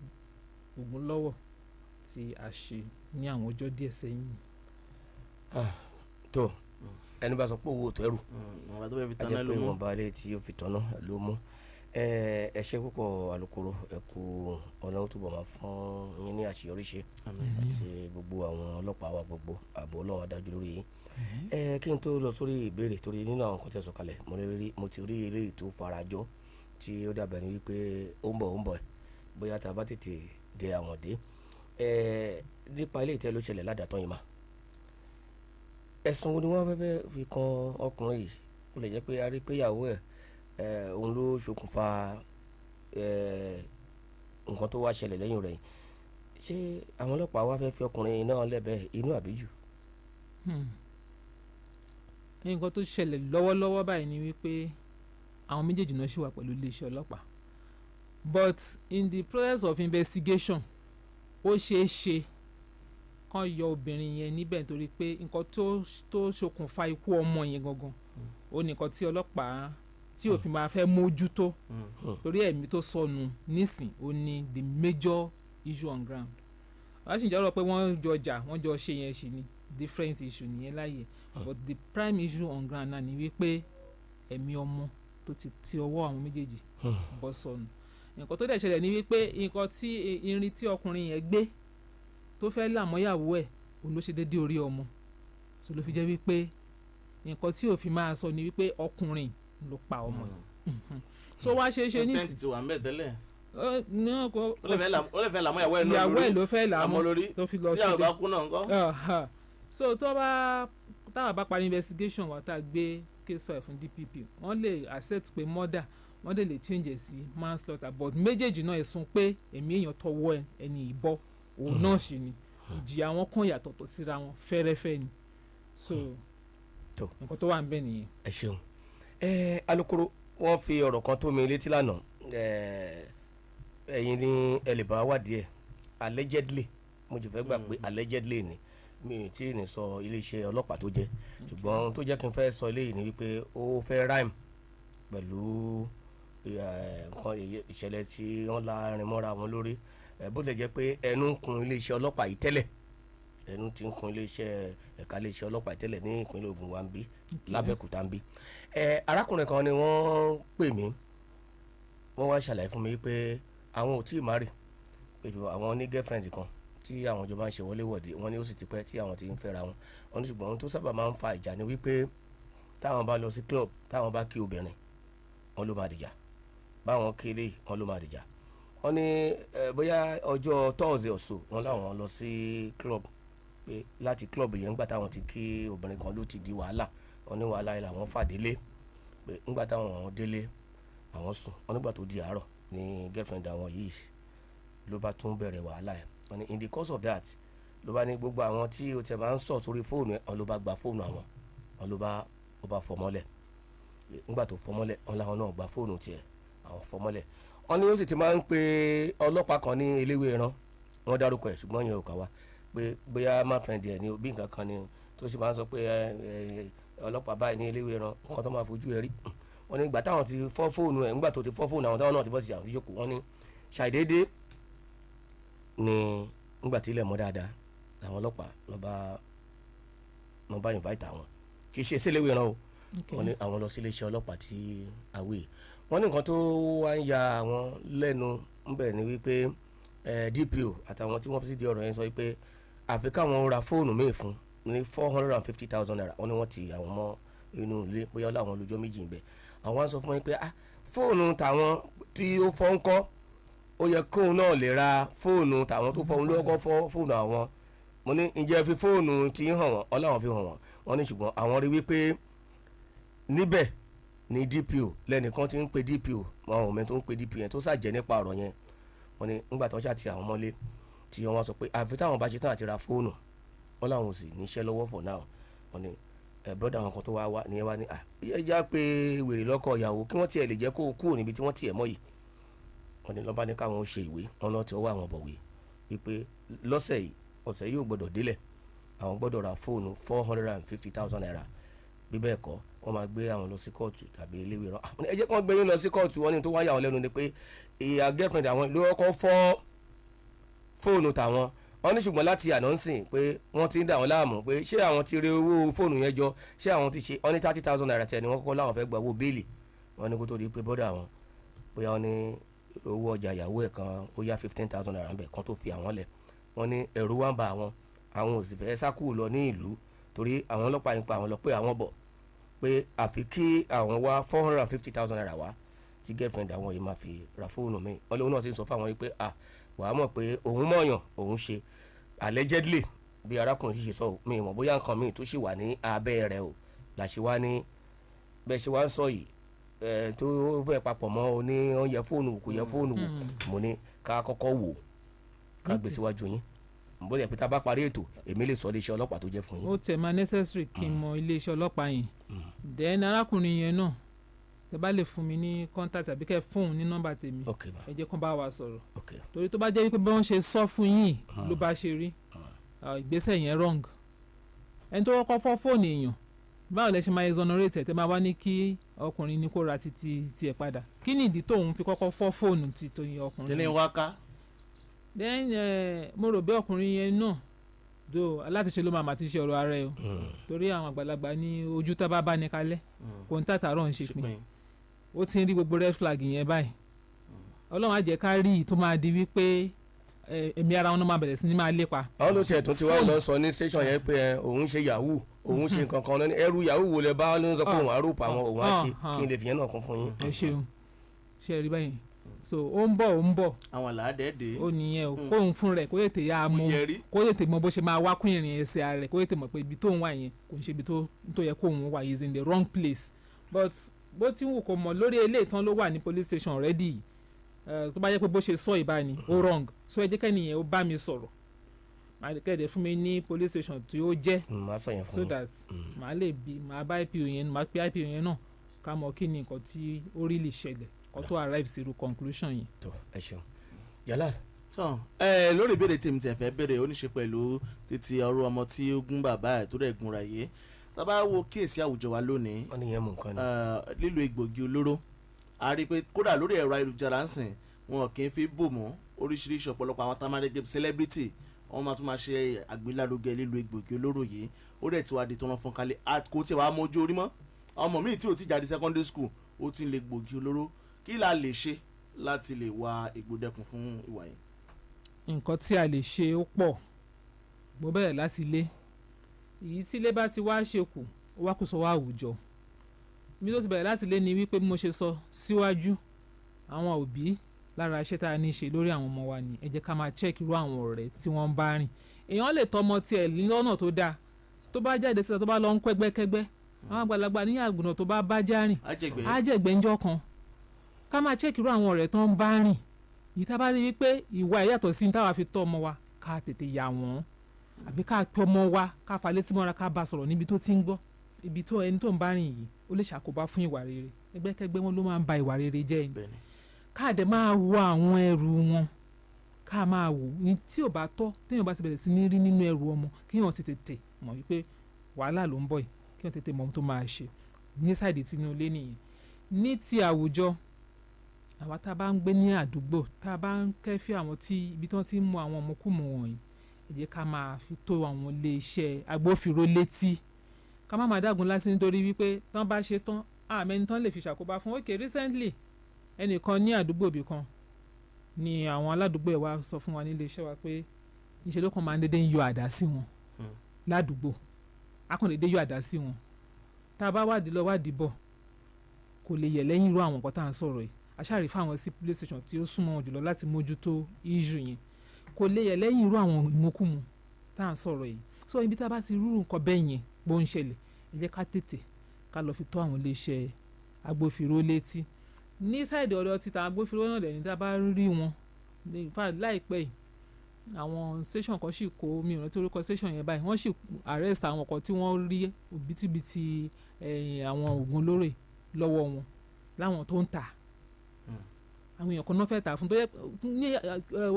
Ogunlọ́wọ̀ tí a ṣe ní àwọn ọjọ́ díẹ̀ sẹ́yìn. tó ẹni bá sọ pé owó tó ẹrù ajẹ́ pé ìwọ̀nba ilé tí ó fi tọ́nà ló mú ẹ ṣé púpọ̀ alukoro ẹ kú ọlọ́run túbọ̀ máa fún yín ní àṣeyọrí ṣe àti gbogbo àwọn ọlọ́pàá wa gbogbo ààbò ọlọ́run adájú lórí yín. Kí n tó lọ sórí ìbéèrè torí nínú àwọn nǹkan tí ẹ sọ kalẹ̀ mo ti rí eré tó farajọ tí ó dàbẹ̀ ní wípé ó ń bọ̀ bóyá tá a bá tètè dé àwọn dé nípa ilé ìtẹ́ ló ṣẹlẹ̀ ládàtọ́ yìí mà ẹ̀sùn wo ni wọ́n fẹ́ fi kan ọkùnrin yìí ó lè jẹ́ pé a rí pé ìyàwó ẹ̀ òun ló ṣokùnfà nǹkan tó wá ṣẹlẹ̀ lẹ́yìn rẹ̀ ṣé àwọn ọlọ́pàá wá fẹ́ fi ọkùnrin náà lẹ́bẹ̀ẹ́ inú àbíjù. nǹkan tó ṣẹlẹ̀ lọ́wọ́lọ́wọ́ báyìí ni wípé àwọn méjèèjì náà ṣì wà pẹ̀lú iléeṣẹ́ ọlọ́pàá but in the process of investigation ó ṣeé ṣe kán yọ obìnrin yẹn níbẹ̀ nítorí pé nǹkan tó ṣokùnfà ikú ọmọ yẹn gangan ó ní nǹkan tí ọlọ́pàá tí òfin máa fẹ́ mójútó torí ẹ̀mí tó sọnù nísìn ó ní the major issue on ground wọ́n sì ń jọ́rọ̀ pé wọ́n jọ jà wọ́n jọ ṣe yẹn ṣì ní different issue nìyẹn láàyè but the prime issue on ground náà ni wípé ẹ̀mí ọmọ tó ti ọwọ́ àwọn méjèèjì bọ́ sọnù nǹkan tó dẹ̀ ṣẹlẹ̀ ni wípé nǹkan tí irin tí ọkùnrin yẹn gbé tó fẹ́ là mọ́yàwó ẹ̀ òun ló ṣe déédéé orí ọmọ so ló fi jẹ́ wípé nǹkan tí òfin máa sọ ni wípé ọkùnrin ló pa ọmọ yẹn so wá ṣe é ṣe nísìnyí. tẹ́ǹtì ti wà ń bẹ̀ tẹ́lẹ̀. ó lè fẹ́ làmọ́ ìyàwó ẹ̀ ló fẹ́ làmọ́ lórí tó fi lọ tí àwọn bá kú náà ńkọ́. so tó bá táwa bá parí investigation wa tá a gbé case file fún DPP wọ́n lè accept pé murder wọ́n dẹ̀ lè change ẹ̀ sí manslaughter but méjèèjì náà ẹ̀sùn pé ẹ̀mí èèyàn tọwọ́ ẹni ìbọ òun náà ṣì ni ìjìyà wọn kàn yàtọ̀tọ̀ síra wọn fẹ́rẹ́fẹ́ ni so nǹkan tó wà ń bẹ nìyẹn. ẹ ṣeun alukoro wọ́n fi ọ̀rọ̀ kan tó mi létí lánàá ẹ̀yin ní ẹ lè bá wádìí ẹ̀ allegedly mo ti fẹ́ gbà pé allegedly ni mi tí ní sọ iléeṣẹ́ ọlọ́pàá tó jẹ́ ṣùgbọ́n tó jẹ́ kí n fẹ́ sọ eléyìí ni wípé ó fẹ́ rhyme pẹ̀lú nǹkan ìṣẹ̀lẹ̀ tí wọ́n láàrin mọ́ra wọn lórí bó lè jẹ́ pé ẹnu ń kun iléeṣẹ́ ọlọ́pàá yìí tẹ́lẹ̀ ẹnu ti ń kun iléeṣẹ́ ẹ̀ka iléeṣẹ́ ọlọ́pàá yìí tẹ́lẹ̀ ní ìpínlẹ̀ Ògùn wa ń bí lábẹ́òkúta ń bí arákùnrin kan ni wọ́n pè mí wọ́n wá ṣàlàyé fún mi pé àwọn ò tí ì marry pẹ̀lú àwọn ní girlfriend kan tí àwọn ìjọba ń ṣe wọléwọ̀de wọ́n ní ó sì ti pẹ́ tí àwọn ti ń fẹ́ra wọn wọ́n ní ṣùgbọ́n ohun tó sábà máa ń fa ìjà ni wípé táwọn bá lọ sí club táwọn bá kí obìnrin wọn ló máa dìjà báwọn kéré wọn ló máa dìjà wọ́n ní bóyá ọjọ́ Thursday ọ̀sọ̀ wọn láwọn lọ sí club pé láti club yẹn ńgbà táwọn ti kí obìnrin kan ló ti di wàhálà wọ́n ní wàhálà yìí làwọn fà délé pé ńgbà táwọn délé àwọn sùn wọ́n nígbà tó di àárọ̀ ní girlfriend àwọn yìí ló bá tún bẹ̀rẹ̀ wàhálà ẹ̀ wọ́n ní in the course of that ló bá ní gbogbo àwọn tí o tẹ̀ máa ń sọ̀ sórí fóònù ẹ̀ wọ́n ló bá gba fóònù àwọn wọ́n ló bá fọmọ́lẹ̀ nígbà tó fọmọ́lẹ̀ wọ́n láwọn náà gba fóònù tiẹ̀ àwọn fọmọ́lẹ̀ wọ́n ní ó sì ti máa ń pe ọlọ́pàá kan ní eléwé ẹran wọ́n dárúkọ ẹ̀ ṣùgbọ́n yẹn ò kà wá pé bóyá má fẹ́ di ẹ̀ ní bí nǹkan kan ni tó sì máa ń sọ pé ọlọ́pàá báyìí ní eléwé ẹran nǹkan tó máa fojú ẹ rí wọ́n ní ìgbà táwọn ti fọ́ fóònù ẹ̀ nígbà tó ti fọ́ fóònù àwọn táwọn náà ti fọ́ sí àwọn ìjókòó wọ́n ní ṣàìdédé ni nígbà tí ilẹ̀ mọ́ dáadáa àwọn ọlọ́pàá lọ́ bá invite àwọn kì í ṣe síléwé ẹran o wọ́n ní àwọn lọ sí iléeṣẹ́ ọlọ́pàá tí àwẹ̀ wọ́n ní nǹkan tó wá ń ya àwọn lẹ́nu ńbẹ̀ ni wípé DPO àtàwọn tí wọ́n fi sí di ọ̀rọ̀ yẹn sọ wípé àfi káwọn ra fóònù míì fún ní 450,000 naira wọ́n ní wọ́n ti àwọn mọ́ inú ilé bóyá láwọn olùjọ́ méjì ń bẹ̀ àwọn á sọ fún wọn pé fóònù tàwọn tí ó fọ́ ń kọ́ ó yẹ kóun náà lè ra fóònù tàwọn tó fọ́ ń lọ́kọ́ fọ́ fóònù àwọn mo ní ǹjẹ́ fi fóònù tí ń hàn wọ́n ọláwọn fi hàn wọ́n wọ́n ní ṣùgbọ́n àwọn rí wípé níbẹ̀ ni DPO lẹ́nìkan ti ń pe DPO àwọn òmìn tó ń pe DPO yẹn tó ṣàjẹ́ nípa ọ̀rọ̀ yẹn wọ́n ní nígbà tó ṣàti àwọn mọ́lé tí wọ́n sọ pé àfi táwọn bá ṣe tán àti ra fóònù wọ́n láwọn ò sì níṣẹ́ lọ́wọ́ for now wọ́n ní brother àwọn kan tó wá ní ẹ wá ní ẹ já pé wèrè lọ́kọ ìyàwó kí wọ́n tiẹ̀ lè jẹ́ kó kúrò níbi tí wọ́n tiẹ̀ mọ́ yìí wọ́n ní lọ́ba ní káwọn ó ṣe ìwé wọn lọ́ọ́ ti ọwọ́ àwọn bọ̀wé wípé lọ́sẹ̀ yìí ọ̀sẹ̀ yóò gbọ́dọ̀ délẹ̀ àwọn gbọ́dọ̀ ra fóònù 450,000 naira bí bẹ́ẹ̀ kọ́ wọ́n máa gbé àwọn lọ sí kóòtù tàbí iléèwé rán ẹ jẹ́ kí wọ́n gbé yín lọ sí kóòtù wọn ní tó wáyà wọn lẹ́nu ni pé ìyá girlfriend àwọn ló kọ́ fọ́ fóònù tàwọn wọ́n ní ṣùgbọ́n láti ànánsìn pé wọ́n ti ń dà wọ́n láàmú pé ṣé àwọn ti rí owó fóònù yẹn jọ ṣé àwọn ti ṣe wọ́n ní 30,000 naira tẹ̀ ni wọ́n kọ́kọ́ láwọn fẹ́ gba owó bẹ́ẹ̀lì wọ́n ní kó tó di pé bọ́dà àwọn bóyá wọ́n ní owó ọjà ìyàwó ẹ̀ kan ó yá 15,000 naira ń bẹ̀ kan tó fi àwọn lẹ̀ wọ́n ní ẹ̀rù wá ń ba àwọn ò sì fẹ́ sákù lọ ní ìlú torí àwọn ọlọ́pàá yín pa àwọn lọ pé àwọn bọ̀ pé àfi kí àwọn wá 450,000 naira wá tí girlfriend àwọn yìí máa fi ra fóònù mi wọ́n lóun náà sì ń sọ fáwọn yìí pé wàá mọ̀ pé òun mọ̀ọ́yàn òun ṣe allegedly bí arákùnrin ṣe sọ mi mọ̀ bóyá nǹkan mi tó ṣì wà ní abẹ́ rẹ̀ o làṣẹ wá ní bẹ́ẹ̀ ṣe wá ń sọ yìí tó fẹ́ papọ̀ mọ́ ọ ní wọ́n yẹ fóònù kò yẹ fóònù wò mo ní ká kọ́kọ́ wò ká gbé síwájú yín bó yẹ pé tá a bá parí ètò èmi lè sọ iléeṣẹ́ ọlọ́pàá tó jẹ́ fún yín. ó tẹ̀ máa necessary kí n mọ iléeṣẹ́ ọlọ́pàá yẹn then arákùnrin yẹn náà tẹ bá lè fún mi ní contact àbí kẹ́ fóun ní nọ́mbà tèmi ẹ jẹ́ kán bá wa sọ̀rọ̀ torí tó bá jẹ́ wípé bí wọ́n ṣe sọ fún yín ló bá ṣe rí ìgbésẹ̀ yẹn wrong ẹni tó kọ́kọ́ fọ́ fóònù èèyàn báwo lẹ ṣe máa exonerate ẹ̀ tẹ́ máa wá ní kí ọkùnrin ní kó ra tiẹ̀ padà kí ni ìdí tóun fi kọ́kọ́ fọ́ fóònù ti tó yẹ ọkùnrin. kí ni wáká. then mo rò bí ọkùnrin yẹn náà do alátiṣe ló máa ti ṣe ọ̀rọ̀ ara ẹ̀ o torí àwọn àgbàlagbà ní ojú tá bá ní kalẹ̀ kò ń tàtàrọ̀ ń ṣe pin ó ti ń rí gbogbo red flag yẹn báyìí ọlọ́run á jẹ́ ká rí i tó máa di wípé èmi ara wọn náà máa bẹ̀rẹ̀ sí ní máa lépa. àwọn ló tiẹ̀ tún ti wá lọ sọ ní station yẹn pé òun ṣe yahoo òun ṣe nǹkan kan lọ́ní ẹrú yahoo wo lẹ bá ló ń sọ pé òun àròpọ̀ àwọn òun á ṣe kí n lè fìyẹn náà kún fún yín. ẹ ṣeun ṣe rí báyìí so ó ń bọ̀ àwọn làádẹ́ẹ̀dẹ́ ó nìyẹn o kóun fún rẹ̀ kó tètè yá mú kó tètè mọ bó ṣe máa wá kún ìrìn ẹsẹ̀ rẹ̀ kó tètè mọ̀ pé ibi tó ń wà yẹn kò ń ṣe ibi tó yẹ kóun wà, is in the wrong place. But bó ti wù kó mọ̀ lórí eléyìí tán ló wà ní police station already, tó bá yẹ pé bó ṣe sọ ìbá ni ó wrong, so ẹ jẹ́ kẹ́niyẹn ó bá mi sọ̀rọ̀ kẹ́ẹ̀dẹ̀ fún mi ní police station tí ó jẹ́ so that màá bá IPO yẹn màá pe IPO yẹn náà ká mọ̀ kí ni nǹkan tí ó rí lè ṣẹlẹ̀ kó tó arrive sí irú conclusion yẹn. tó ẹ ṣeun yálà. lórí ìbéèrè tèmi tẹ̀ fẹ́ béèrè ó ní ṣe pẹ̀lú títí ọ̀rọ̀ ọmọ tí ó gún bàbá ẹ̀ tó dẹ̀ gúnra yé tá bá wo kíyèsí àwùjọ wa lónìí wọ́n ní yẹn mú nǹkan ni. lílo egbògi olóró a rí i pé kódà lórí ẹ̀rọ ayélujára ń sìn wọn kì í fi bò mọ́ oríṣiríṣi ọ̀pọ̀lọpọ̀ àwọn tamarege celebrity wọ́n máa tún máa ṣe àgbélárugẹ lílo egbògi olóró yìí ó dẹ̀ ti wá di tọ́nà fún kálí kò tí ì wá mójú orí mọ́ ọmọ míì tí ò ti jáde secondary school ó ti ń le egbògi olóró kí la lè ṣe láti lè wá ìgbòdẹkùn fún ìwà yìí. nǹkan tí a lè ṣe ó pọ̀ bó bẹ̀rẹ̀ láti ilé èyí tí ilé bá ti wá ṣekù ó wá kó sọ wá àwùjọ bí tó ti bẹ̀rẹ̀ láti ilé ni wípé bí mo ṣe sọ síwájú àwọn òbí lára iṣẹ́ tá a ní ṣe lórí àwọn ọmọ wa ni ẹ jẹ́ ká máa check irú àwọn ọ̀rẹ́ tí wọ́n ń bá rìn èèyàn lè tọmọ tiẹ̀ lọ́nà tó dáa tó bá jáde síta tó bá lọ ń kẹ́gbẹ́kẹ́gbẹ́ àwọn àgbàlagbà ní àgùnà tó bá já rìn á jẹ̀gbẹ́ ńjọ́ kan ká máa check irú àwọn ọ̀rẹ́ tó ń bá rìn yìí tá a bá rí wípé ìwà ìyàtọ̀ sí ní táwa fi tọ́ ọmọ wa ká tètè yà wọ́n àbí ká pẹ́ ọmọ wa ká fa létí mọ́ra ká bá sọ̀rọ̀ níbi tó ti ń gbọ́ ibi tó ẹni tó ń bá rìn yìí ó lè ṣàkóbá fún ìwà rere ẹgbẹ́kẹ́gbẹ́ wọn ló máa ń ba ìwà rere jẹ́ yìí ká dẹ̀ máa wo àwọn ẹrù wọn ká máa wò ní tí ò bá tọ́ téèyàn bá ti bẹ̀rẹ̀ sí ní rí nínú ẹrù ọmọ kéèyàn ti tètè mọ̀ wípé wàhálà ló ń bọ̀ yìí kéèyàn tètè mọ̀ ohun tó máa ṣe ní sáìdì tinú ilé nìyẹn. ní ti àwùjọ àwa tá a bá ń gbé ní àdúgbò tá a bá ń kẹ́fí àwọn tí ibi tí wọ́n ti ń mú àwọn ọmọkùnmù wọ̀nyí ẹ jẹ́ ká máa fi tó àwọn iléeṣẹ́ agbófinró létí ká má máa dágun lásì nítorí wípé tán bá ṣe tán àmẹ́ni tán lè fi ṣàkóbá fún okay recently ẹnìkan ní àdúgbò ibì kan ni àwọn aládùúgbò ẹ̀ wá sọ fún wa ní iléeṣẹ́ wa pé ìṣe ló kàn máa ń dédé ń yọ àdá sí wọn ládùúgbò akọ̀ndédé yọ àdá sí wọn tá a bá wádìí lọ wádìí bọ̀ kò lè yẹ̀ lẹ́yìn irú àwọn nǹkan tá à ń sọ̀rọ̀ yìí aṣáàrí fáwọn sí police station tí ó súnmọ́ jùlọ láti mójútó issue yẹn kò lè yẹ̀ lẹ́yìn irú àwọn ìmúkùmù tá à ń sọ̀rọ̀ yìí so ibi tá a bá ti rú nǹkan bẹ́ẹ̀ yẹn bó ń ṣẹlẹ̀ ẹ jẹ́ ká tètè ká lọ fi tó àwọn iléeṣẹ́ agbófinró létí ní sáìdì ọ̀dọ̀ títa agbófinró náà lẹ́yìn tá a bá rí wọn láìpẹ́ yìí àwọn station kan sì kó mi ìrántí orúkọ station yẹn báyìí wọ́n sì arrest àwọn kan tí wọ́n rí òbítíbitì àwọn oògùn olóró lọ́wọ́ wọn láwọn tó ń tà àwọn èèyàn kan náà fẹ́ tà fún tó yẹ ní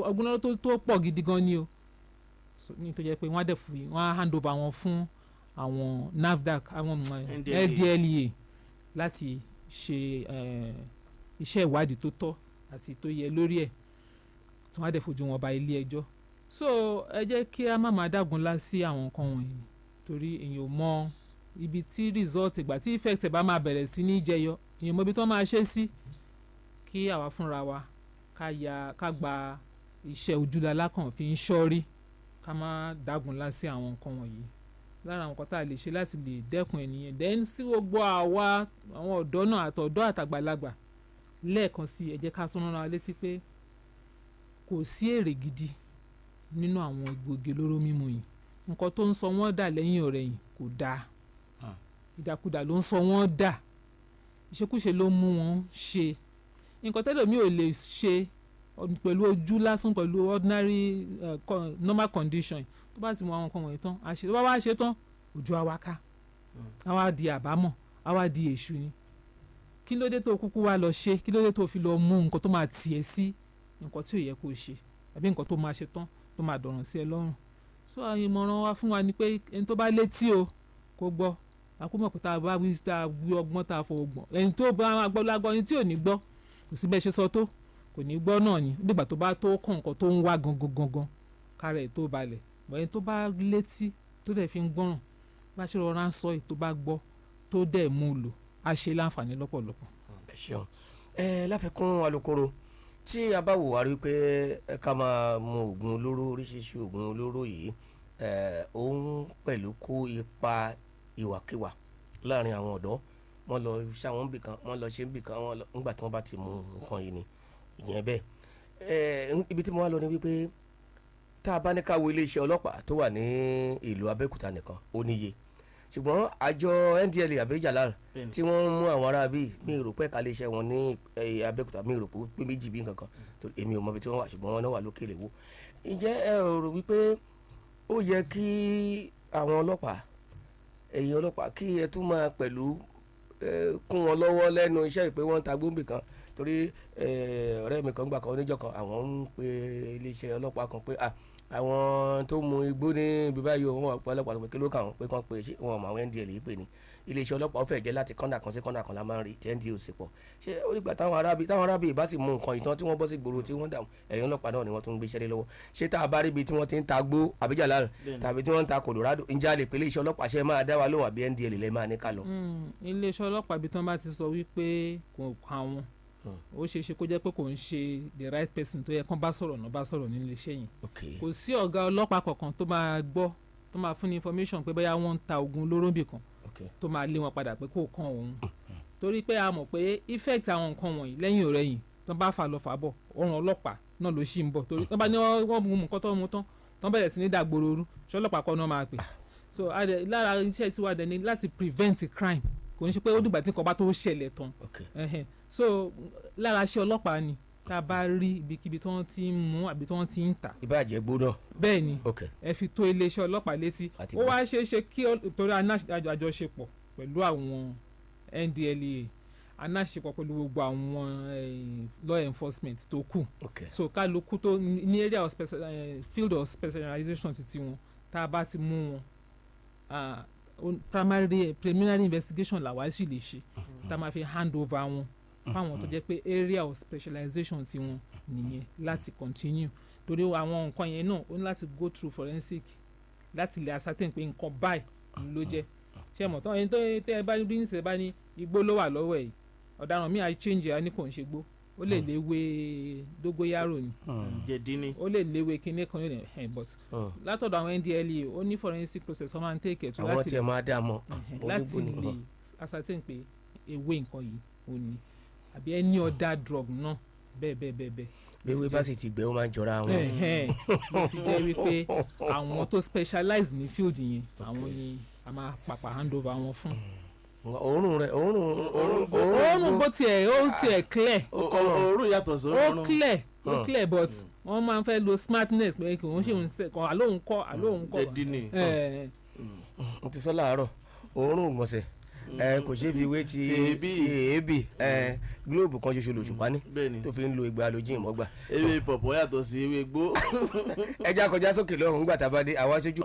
oògùn olóró tó pọ̀ gidi gan ni o ní tó jẹ́ pé wọ́n á dẹ̀ fún wọ́n á hand over wọn fún àwọn NAFDAC àwọn NDLEA láti ṣe iṣẹ́ ìwádìí tó tọ́ àti tó yẹ lórí ẹ̀ tí wọ́n á dẹ̀ fojú wọn ba ilé ẹjọ́ so ẹ jẹ́ kí a má máa dágunlá sí àwọn nǹkan wọ̀nyí torí èèyàn ò mọ ibi tí result ìgbà tí effect ẹ̀ bá máa bẹ̀rẹ̀ sí ní jẹyọ èèyàn mọ ibi tó máa ṣe sí kí àwa fúnra wa ká gba iṣẹ́ ojúlala kan fi ń ṣọ́rí ká má dágunlá sí àwọn nǹkan wọ̀nyí lára àwọn nǹkan tá a lè ṣe láti lè dẹ́kun ènìyàn then sí gbogbo àwa àwọn ọ̀dọ́ náà àtọ̀dọ́ àtàgbàlagbà lẹ́ẹ̀kan sí ẹ jẹ́ ká tún rán wa létí pé kò sí èrè gidi nínú àwọn egbògi olóró mímu yìí nǹkan tó ń sọ wọ́n dà lẹ́yìn ọ̀rẹ̀yìn kò dáa ìdàkudà ló ń sọ wọ́n dà ìṣekúṣe ló mú wọn ṣe nǹkan tẹ́lẹ̀ mi ò lè ṣe pẹ̀lú ojú lásán pẹ̀lú ordinary normal condition tó bá ti mú àwọn nǹkan wọ̀nyí tán àṣẹ tó bá wá ṣe tán ojú àwa ká àwa di àbámọ̀ àwa di èṣù ni kí ló dé tó kúkú wá lọ ṣe kí ló dé tó fi lọ mú nǹkan tó máa tiẹ̀ sí nǹkan tí ò yẹ kó ṣe àbí nǹkan tó máa ṣe tán tó máa dọ̀ràn sí ẹ lọ́rùn so ìmọ̀ràn wa fún wa ni pé ẹni tó bá létí o kó gbọ́ àkómọ̀ pé tá a bá wí tá a wí ọgbọ́n tá a fọ ọgbọ́n ẹni tó bá gbọ́ lágbọ́ ẹni tí ò ní gbọ́ kò sí bẹ́ẹ̀ ṣe sọ tó kò ní gbọ́ náà ni nígbà tó bá tó kàn nǹkan tó ń wá gangan kára ẹ̀ tó balẹ̀ ẹni tó bá létí tó dẹ̀ fi ń gbọ́ràn bá ṣe rọra ń sọ èyí tó bá gbọ́ tó dẹ̀ mú un lò á ṣe láǹfààní lọ́pọ̀lọpọ̀. ẹ ṣeun láfikún alukoro tí a bá wò wá rí pé ká máa mu oògùn olóró oríṣiríṣi oògùn olóró yìí òun pẹ̀lú kó ipa ìwàkiwà láàrin àwọn ọ̀dọ́ wọ́n lọ ṣàwọn bìkan wọ́n lọ ṣe bìkan wọ́n lọ nígbà tí wọ́n bá ti mu nǹkan yìí ni ìyẹn bẹ́ẹ̀ ibi tí mo wá lọ ni wípé tá a bá ní ká wo iléeṣẹ́ ọlọ́pàá tó wà ní ìlú Abẹ́òkúta nìkan ó níye ṣùgbọ́n àjọ NDLEA àbẹ́jàlá tí wọ́n mú àwọn ará bíi mi rò pé ẹ̀ka iléeṣẹ́ wọn ní Abẹ́òkúta mi rò pé méjì bí nǹkan kan èmi ò mọ ibi tí wọ́n wà ṣùgbọ́n wọn náà wà lókèlè wo ǹjẹ́ ẹ rò wípé ó yẹ kí àwọn ọlọ́pàá ẹ̀yin ọlọ́pàá kí ẹ tún máa pẹ̀lú kún wọn lọ́wọ́ lẹ́nu iṣẹ́ ìpè wọn ta gbóǹbì kan torí ọ̀rẹ́ mi kan gbà kan oníjọ́ kan àwọn ń pe iléeṣẹ́ ọlọ́pàá kan pé àwọn tó mu igbó ní ibi báyìí wọn wà pé ọlọ́pàá tó pé kí ló kà wọ́n pé kàn pé ṣé wọn mọ àwọn NDLEA pè ní iléeṣẹ́ ọlọ́pàá ó fẹ́ jẹ́ láti kọ́ńdà kan sí kọ́ńdà kan la máa ń rí tí NDLEA ò sì pọ̀ ṣé ó nígbà táwọn arábì bá sì mú nǹkan ìtàn tí wọ́n bọ́ sí gbòòrò tí wọ́n dààmú ẹ̀yìn ọlọ́pàá náà ni wọ́n tún ń gbéṣẹ́ lé lọ́wọ́ ṣé tá a bá rí ibi tí wọ́n ti ń ta gbó àbíjàlá tàbí tí wọ́n ń ta Colorado ǹjẹ́ a lè pè iléeṣẹ́ ọlọ́pàá ṣe máa dá wa lóhùn àbí NDLEA lè máa ní ká lọ. iléeṣẹ́ ọlọ́pàá ibi tí wọ́n bá ti sọ wípé kò kàn wọ́n ó ṣeé ṣe kó jẹ́ pé kò ń ṣe the right person tó yẹ kán bá sọ̀rọ̀ náà bá sọ̀rọ̀ nílé iṣẹ́ yìí kò sí ọ̀gá ọlọ́pàá kankan tó máa gbọ́ tó máa fún ní information pé bóyá wọ́n ń ta oògùn olóró bì kan tó máa lé wọn padà pé kò kàn òun torí pé a mọ̀ pé effect àwọn nǹkan wọ̀nyí lẹ́yìn ọ̀rẹ́yìn tó bá fà lọ fà bọ̀ ọ̀ràn ọlọ́pàá náà ló ṣì ń bọ̀ torí tó bá ní wọ́n mú nǹkan tó mú tán tó bẹ̀rẹ̀ sí ní dàgbòrò rú ṣé ọlọ́pàá kọ́ náà máa pè so lára iṣẹ́ tí wàá dẹ̀ ní láti prevent crime kò ń ṣe pé ó dìgbà tí nǹkan bá tó ṣẹlẹ̀ tán so lára iṣẹ́ ọlọ́pàá ni tá a bá rí ibikíbi tí wọ́n ti ń mú àbí tí wọ́n ti ń tà. ìbàjẹ́ gbóná. bẹ́ẹ̀ ni ẹ fi tó iléeṣẹ́ ọlọ́pàá létí ó wá ṣeé ṣe kí torí anáṣepọ̀ pẹ̀lú àwọn NDLEA anáṣepọ̀ pẹ̀lú gbogbo àwọn law enforcement tó kù so kálukú tó ní area of field of specialization ti tiwọn tá a bá ti mú wọn preliminary investigation làwa sì lè ṣe tá a máa fi hand over wọn fáwọn tó jẹ́ pé area of specialization ti wọn nìyẹn láti continue torí àwọn nǹkan yẹn náà ó ní láti go through forensic láti lè ascertain pé nǹkan báyìí ló jẹ́ ṣé mọ̀ tán ẹni tó tẹ́ ẹ bá rí níṣẹ́ bá ní igbó ló wà lọ́wọ́ ẹ̀ ọ̀daràn mi à change ẹ̀ ní kò ń ṣe gbó ó lè léwé dógóyárò ni jẹ̀dínní ó lè léwé kinní kan ní ẹ̀ but látọ̀dọ̀ àwọn NDLEA ó ní forensic process wọ́n máa ń take ẹ̀ tó àwọn tí ẹ máa dá mọ́ láti lè ascertain pé ewé nǹkan yìí ó ní àbí any other drug náà bẹ́ẹ̀. bí ewé bá sì ti gbẹ ó máa ń jọra wọn. ló fi jẹ́ wípé àwọn tó specialize ní field yẹn àwọn ni a máa pàpà hand over wọn fún. òórùn rẹ òórùn bó tiẹ̀ clear. òórùn yàtọ̀ sí òórùn. ó clear but wọ́n máa ń fẹ́ lo smartness pé kì í ṣe òun ṣe kan àlóhùn kọ́. jẹ̀dínní. n ti sọ láàárọ̀ òórùn gbọ̀nsẹ̀ kò ṣe fi wé ti èébì gílóòbù kan ṣoṣo lòṣùpá ní tó fi ń lo ìgbà lójú ìmọ̀gbà. ewé pọ̀pọ̀ yàtọ̀ sí ewé gbó. ẹja kọjá sókè lọ́rùn nígbà tá a bá dé àwa ṣojú.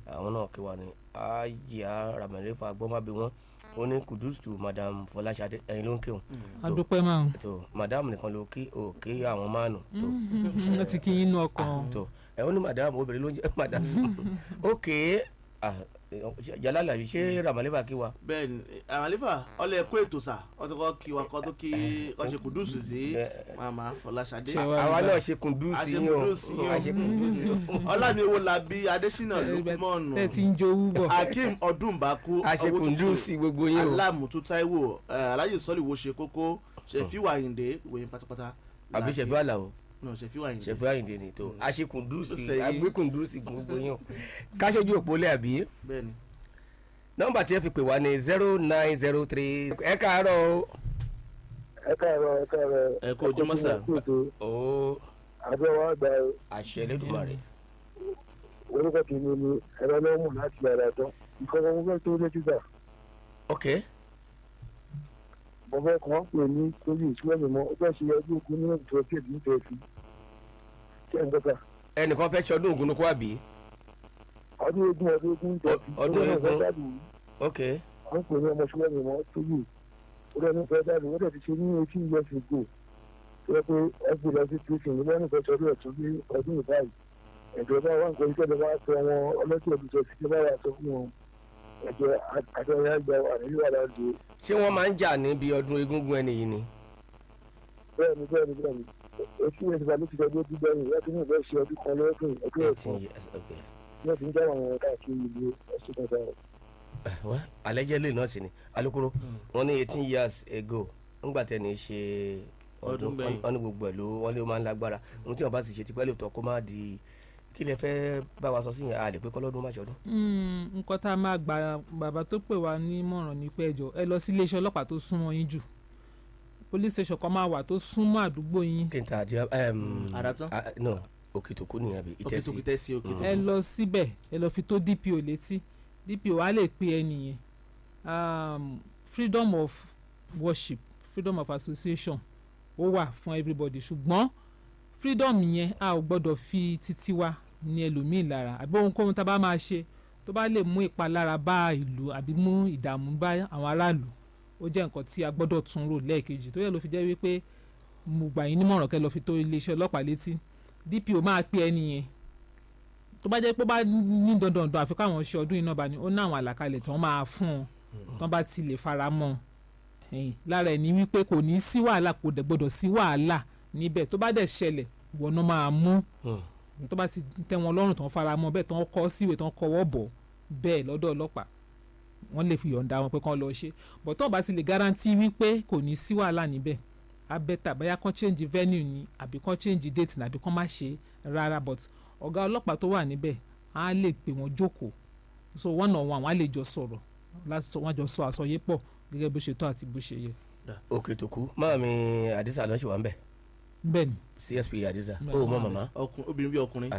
àwọn náà kí wà ní ajá ramẹ̀lẹ́fà gbọ́mábí wọn ó ní kudus to madam Fọláṣadé ẹ̀yin ló ń kéwọn. adúpẹ́ máa ń. tó madam nìkan ló kí òkè àwọn mánu. wọ́n ti kí yín nú ọkàn. tó ẹ ó ní madam obìnrin ló ń jẹ́ madam. ókè jalala yìí ṣé ramalefa kí wa. bẹ́ẹ̀ni ramalefa ọlẹ kó ètò sà wọn ti kọ kí wa kọ tó kí wọn ṣe kùdùsù sí mama Fọláṣadé. àwa náà ṣe kùdùsù yín o a ṣe kùdùsù. ọlànà owó labí Adésínà Lukmanu ẹ ti ń jowú bọ. Akeem Ọdúnbàkú a ṣe kùdùsù gbogbo yín o. Alámùtú Táíwò Aláyè Sọ́líwò ṣe kókó Ṣẹ̀fíù Àyìndé ìwòyìn pátápátá. àbí Ṣẹ̀fíù Àlàó no Ṣẹ̀fíù Àyìndé. Ṣẹ̀fíù Àyìndé ni tó a ṣe kùndùsì agbé kùndùsì gbogbo yín o káṣojú òpó lẹ́ àbí. bẹ́ẹ̀ni. nọ́mbà tí ẹ fi pè wá ní 0903. ẹ káàárọ̀ o. ẹ káàárọ̀. ẹ kó ojúmọ́ sà. ooo. àbẹ wa gba o. àṣẹ Elédùmarè. orúkọ kìíní ni ẹ̀rọ lọ́mù láti yàrá tán ìfọwọ́fẹ́ tó lójú gbà. ok. bọ́fẹ́ kan pè ní torí ìṣúwẹ́ mi mọ́ ó fẹ́ ṣe ọdún ogun ní ọ̀dọ̀ tí èdè ń tẹ̀ sí. kí ẹ̀ ń dọ́ta. ẹnìkan fẹ́ ṣe ọdún Ògún kó àbí. ọdún ogun ń tẹ̀ sí. ọdún ogun ok. wọ́n pè ní ọmọ ìṣúwẹ́ mi mọ́ torí ó dẹ́nu fẹ́ jáde wọ́n dẹ̀ ti ṣe ní 18 years ago tó yẹ pé ẹgbẹ́ lọ sí tuntun ní wọ́n nìkan sọdún ẹ̀tún ní ọdún ìbáyìí ìjọba wa nǹkan ìjọba wa sọ wọn ọlọ́sẹ̀ olùsọ sí ìjọba wa sọ fún wọn ẹ̀jẹ̀ àtẹ̀wé àgbà àníyí wà láti. ṣé wọ́n máa ń jà níbi ọdún egúngún ẹni yìí ni. bẹ́ẹ̀ni etí yẹn ti bá ló ti dẹ́gbẹ́ bí bẹ́ẹ̀ni láti ní ìbẹ́ ṣe ọdún kan lọ́dún ọdún ẹ̀sìn ní ẹ̀sìn jáwọ́ àwọn ọ̀rẹ́ káàkiri ìlú ẹ̀sìn kankan. alẹ́jẹ́lẹ̀ náà sì ni alukoro wọn ní 18 years ago ńgbà tẹ́ni ṣe ọdún gbẹ̀yìn. wọ́n ní gbogbo ẹ̀ ló wọ́n lé ó máa ń lágbára ohun tí wọ́n bá sì ṣe ti pẹ́ lóòótọ́ kó má di kí lẹ fẹ́ bá wa sọ sí yẹn a lè pé kọ́lọ́dún má ṣọdún. nǹkan tá a máa gba bàbá tó pè wá nímọ̀ràn ní pé ẹjọ́ ẹ lọ sí iléeṣẹ́ ọlọ́pàá tó súnmọ́ yín jù police station kan máa wà tó súnmọ́ àdúgbò yín. kí n ta àjẹ àràtán. no Òkìtòkú nìyẹn bí Ìtẹ́sí Òkìtòkú. ẹ lọ síbẹ̀ ẹ lọ fi tó DPO létí DPO á lè pe ẹnìyẹn freedom of worship freedom of association ó wà fún everybody ṣùgbọ́n freedom yẹn a ò gbọ́dọ̀ fi títí wa ní ẹlòmíì lára àbí ohunkóhun tá a bá máa ṣe tó bá lè mú ìpalára bá ìlú àbí mú ìdààmú bá àwọn aráàlú ó jẹ́ nǹkan tí a gbọ́dọ̀ tún rò lẹ́ẹ̀kejì tó yẹ ló fi jẹ́ wípé mo gbà yín nímọ̀ràn kẹ́ lọ fi tó iléeṣẹ́ ọlọ́pàá létí DPO máa pe ẹni yẹn tó bá jẹ́ pé ó bá ní dandan àfi káwọn ṣe ọdún iná bá ní ó ní àwọn àlàkalẹ̀ tí wọ́n máa fún un tán bá ti lè fara mọ́ lára ẹ̀ ní wípé kò ní sí wàhálà kò dẹ̀ gbọ́dọ̀ sí wàhálà níbẹ̀ tó bá dẹ̀ ṣẹlẹ̀ ìwọ náà máa mú tó bá ti tẹ́ wọn lọ́rùn tán fara mọ́ bẹ́ẹ̀ tán kọ́ síwèé tán kọ́wọ́ bọ̀ bẹ́ẹ̀ lọ́dọ̀ ọlọ́pàá wọ́n lè fi yọ̀ǹda wọn pé kán lọ ṣe bọ̀ tó bá ti lè garanti wípé kò ní sí wàhálà níbẹ̀ abẹ́tà bóyá kán change venue ni àbí kán change date ni àbí kán má ṣe rárá but ọ̀gá ọlọ́pàá tó wà níbẹ̀ á lè pè wọ́n jókòó so one on one wọ́n á lè jọ sọ̀rọ̀ wọ́n jọ sọ àsọyé pọ̀ gẹ́gẹ́ bó ṣe tó àti bó ṣe yẹ. Òkìtòkú máàmi Àdìsá ló ṣe wà ń bẹ̀. bẹ́ẹ̀ni. CSP Àdìsá ó mọ màmá. obìnrin bí ọkùnrin.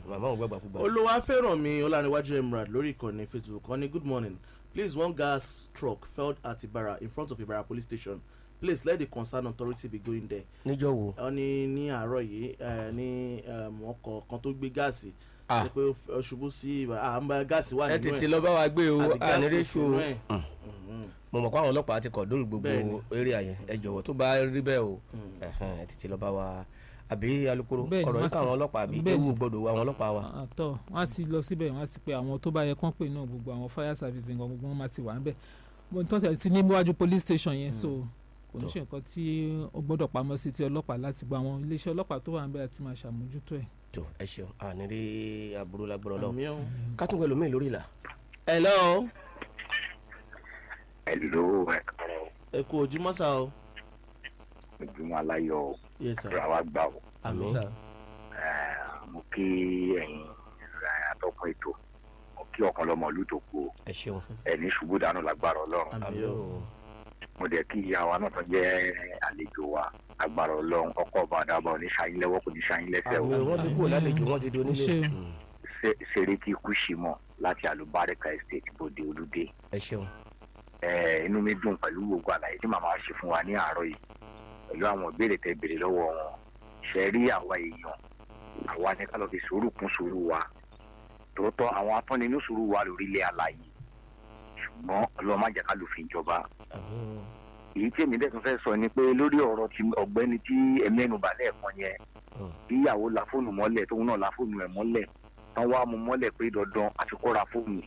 màmá òun gbàgbà kúgbà. Olúwafẹ́rànmi Ọláníwájú Emirate lórí ìkànnì Facebook wọ́n ní good morning please one gas truck failed at Ibara in front of Ibara police station please let the concerned authority be going there. níjọ́ wo. wọ́n ní àárọ̀ yìí ní ọkọ̀ kan tó gbé gáàsì pé ṣubú sí gáàsì wà nínú ẹ̀. ẹ tètè lọ bá wa gbé o ànírésù o mo mọ̀ pé àwọn ọlọ́pàá ti kọ̀dúrú gbogbo area yẹn ẹ jọ̀wọ́ tó bá rí bẹ́ẹ̀ o ẹ tètè lọ bá wa àbí alukoro ọ̀rọ̀ yìí káwọn ọlọ́pàá àbí ewu gbọ́dọ̀ wọ àwọn ọlọ́pàá wa. àtọ wọn á ti lọ síbẹ̀ wọn á ti pe àwọn tó bá yẹ kán pè náà gbogbo àwọn fire service nǹkan gbogbo wọn máa ti wà ń bẹ̀ mo tọ́ tẹ̀ ti ní níwájú police station yẹn so kò ní ṣe nǹkan tí ó gbọ́dọ̀ pamọ́ sí ti ọlọ́pàá láti gba àwọn iléeṣẹ́ ọlọ́pàá tó wà ń bẹ̀ àti máa ṣàmójútó ẹ̀. tó ẹ ṣeun àníri aburú lágbọ́rọ̀ lọ kátó pẹ̀lú mi lórí ìlà. hello. hello ẹ káàárọ̀. ẹ kú ojúmọ́ sá o. ojúmọ́ aláyọ̀ o. yes sir. àwa gbà o. àmín sá. mo kí ẹ̀yin atọ́kùn ètò mo kí ọkàn lọ́mọ ìlú tó kú o. ẹ ṣeun. ẹni ṣubú dànù lágbára Ọlọ́run. àmín o. mo dẹ̀ kí ìyàwó náà tó jẹ́ àlejò wa agbára Ọlọ́run ọkọ̀ ọba àdàbà ò ní ṣáyín lẹ́wọ́ kò ní ṣáyín lẹ́sẹ̀ o. àmín wọ́n ti kúrò lálejò wọ́n ti di onílé. Seriki Kushimo láti Alubarika Estate Bode Olúdé. ẹ ṣeun. inú mi dùn pẹ̀lú gbogbo àlàyé tí màmá ṣe fún wa ní àárọ̀ yìí pẹ̀lú àwọn ìbéèrè tẹ́ béèrè lọ́wọ́ wọn ṣe rí àwa èèyàn àwa ní ká lọ fi sùúrù kún sùúrù wa tòótọ́ àwọn atọ́ninú sùúrù wa lórílẹ̀ àlàyé ṣùgbọ́n Ọlọ́run má jẹ́ ká lò fi ìjọba. èyí tí èmi dẹ́tun fẹ́ sọ ni pé lórí ọ̀rọ̀ tí ọ̀gbẹ́ni tí ẹ̀mẹ́nubà lẹ́ẹ̀kan yẹn ìyàwó la fóònù mọ́lẹ̀ tóun náà la fóònù ẹ̀ mọ́lẹ̀ tán wá mú mọ́lẹ̀ pé dandan àfikọ́ra fóònù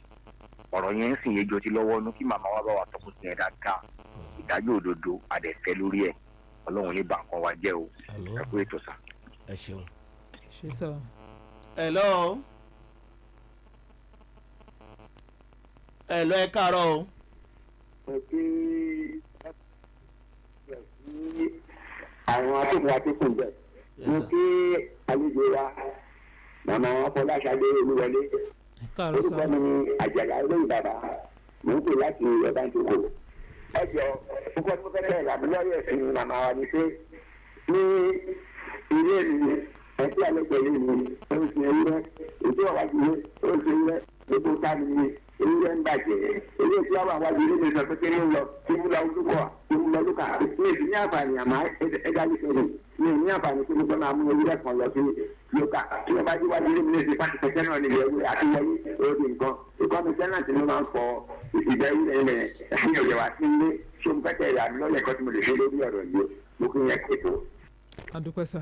ọ̀rọ̀ yẹn ń sìn yẹjọ ti lọ́wọ́ nú kí màmá wa bá wa tọkùn sí ẹ̀ dáadáa ìdájọ́ òdodo àdẹ̀fẹ́ lórí ẹ̀ Ọlọ́run ní bàǹkan wa jẹ́ o ẹ kú ètò sà. ẹ ṣeun. ṣe sọ. hello. hello ẹ káàárọ̀ o. àwọn akẹ́kọ̀ọ́ akẹ́kọ̀ọ́ bẹ̀ mo kí àlejò wa màmá Fọláṣadé Olúwọlé orúkọ mi ni Àjàlá olóyè bàbá mò ń pè láti ọba ìjókòó ẹ jọ nǹkan tó fẹ́ bẹ́ẹ̀ làbí lọ́yẹ̀ ẹ̀sìn màmá wa ni pé ní ilé mi ẹ̀sìn àlejò mi ó ń sin ewúrẹ́ ètò ọ̀wájú mi ó ń sin ewúrẹ́ gbogbo táàmì mi ewúrẹ́ ń bàjẹ́ ilé tí wọ́n wà wájú ilé mi sọ pé kí ló ń lọ kí ń lọ lókọ̀ kí ń lọ lókà ní èsì ní àǹfààní àmọ́ ẹ̀dá yìí sọ̀rọ̀ ní ní àǹfààní pé nígbà máa mú ewúrẹ́ kan lọ sí lókà tí wọ́n bá dé wájú ilé mi lè ṣe pàṣípàṣẹ náà nílẹ̀ ewúrẹ́ àti wọlé orí nǹkan ìkọ́ni sẹ́nàtì ló máa ń fọ ìdẹ́rù ilẹ̀ ẹ̀sìn ìyẹ̀wò àti ilé ṣé mo fẹ́ tẹ̀ ìlànà lọ́lẹ̀ kan tí mo lè ṣe lórí ọ̀rọ̀ yìí mo kí yẹn kéto. adúpẹ́ sà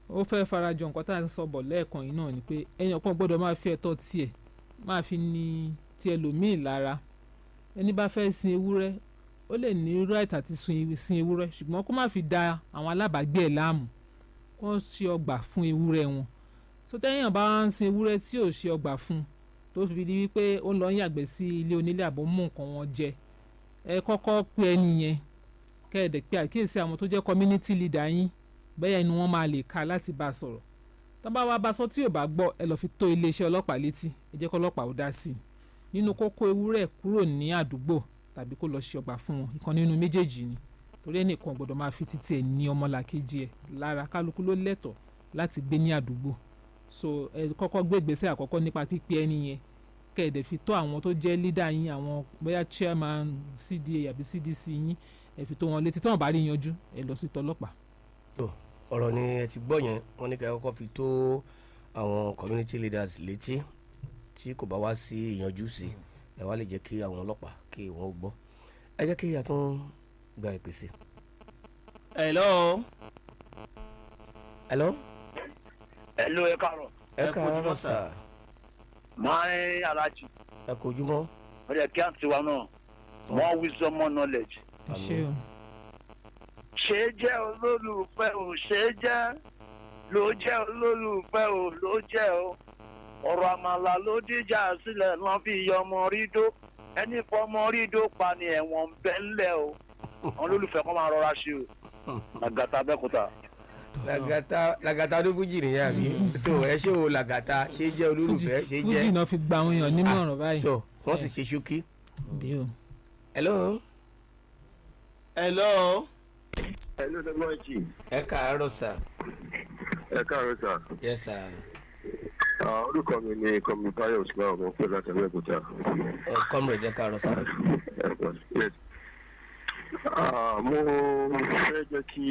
ó fẹ́ farajọ nǹkan tá à ń sọ bọ̀ lẹ́ẹ̀kan yìí náà ni pé ẹ̀yàn kan gbọ́dọ̀ máa fi ẹ̀tọ́ tiẹ̀ máa fi ní ti ẹlòmíì lára ẹni bá fẹ́ sin ewúrẹ́ ó lè ní right àti sin ewúrẹ́ ṣùgbọ́n kó má fi da àwọn alábàágbé ẹ̀ láàmú kó ṣe ọgbà fún ewúrẹ́ wọn tó tẹ́yìn bá ń sin ewúrẹ́ tí ò ṣe ọgbà fún tó fi di wípé ó ń lọ yàgbẹ́ sí ilé onílé àbọ̀ mú nǹkan wọn jẹ ẹ kọ́kọ́ pé ẹni yẹn kẹ́ẹ̀dẹ̀ pé àkíyèsí àwọn tó jẹ́ community leader yín bẹ́ẹ̀ ni wọ́n máa lè ka láti bá a sọ̀rọ̀ tó bá wá bá a sọ tí ò bá gbọ́ ẹ lọ́ọ́ fi tó iléeṣẹ́ ọlọ́pàá létí ẹ jẹ́ kó ọlọ́pàá ó dá sí i nínú kókó ewúrẹ́ kúrò ní àdúgbò tàbí kó lọ ṣe ọgbà fún wọn ìkan nínú méjèèjì ni torí ẹnìkan gbọ́dọ̀ máa fi títí ẹ̀ ní ọmọlàkejì ẹ̀ lára kálukú ló lẹ́tọ̀ọ́ láti gbé ní àdúgbò so ẹ kọ́kọ́ gbé ìgbésẹ̀ àkọ́kọ́ nípa pípé ẹni yẹn kẹ́ẹ̀dẹ̀ fi tó àwọn tó jẹ́ leader yín àwọn bóyá chairman CDA àbí CDC yín ẹ fi tó wọn létí tí wọ́n bá rí yanjú ẹ lọ sí tọlọ́pàá. tó ọ̀rọ̀ ni ẹ ti gbọ́ yẹn wọ́n ní kẹ́ kọ́kọ́ fi tó àwọn community leaders létí tí kò bá wá sí ìyanjú sí ẹ wá lè jẹ́ kí àwọn ọlọ́pàá kí wọ́n gbọ́ ẹ jẹ́ kí a tún gba ìpèsè. hello. hello. hello ẹ káàárọ̀. ẹ káàárọ̀ sà. máa ń alájì. ẹ kò ojúmọ́. ó yẹ kí á ti wa náà more wisdom more knowledge. ẹ ṣé o. ṣé jẹ́ olólùfẹ́ o ṣé jẹ́ ló jẹ́ olólùfẹ́ o ló jẹ́ o ọ̀rọ̀ àmàlà ló díjà sílẹ̀ lọ́n fi yọ ọmọ rídó ẹni fọmọ rídó pa ni ẹ̀wọ̀n bẹ́ńlẹ̀ o àwọn olólùfẹ́ kan máa rọra ṣe o làgàtà abẹ́kúta. làgàtà ló fújì nìyẹn àbí tó ẹ ṣé o làgàtà ṣé jẹ́ olólùfẹ́ ṣé jẹ́ fújì náà fi gba àwọn èèyàn nímọ̀ràn báyìí. tó wọ́n sì ṣe ṣókí. hello. hello. hello dẹ́gbọ́njì. ẹ káàárọ̀ sà. ẹ káàárọ̀ sà. yes sir. orúkọ mi ni kọ́mi Paro ṣùgbọ́n ọmọ pé láti Abẹ́òkúta. comrade ẹ káàárọ̀ sà. mo fẹ́ jẹ́ kí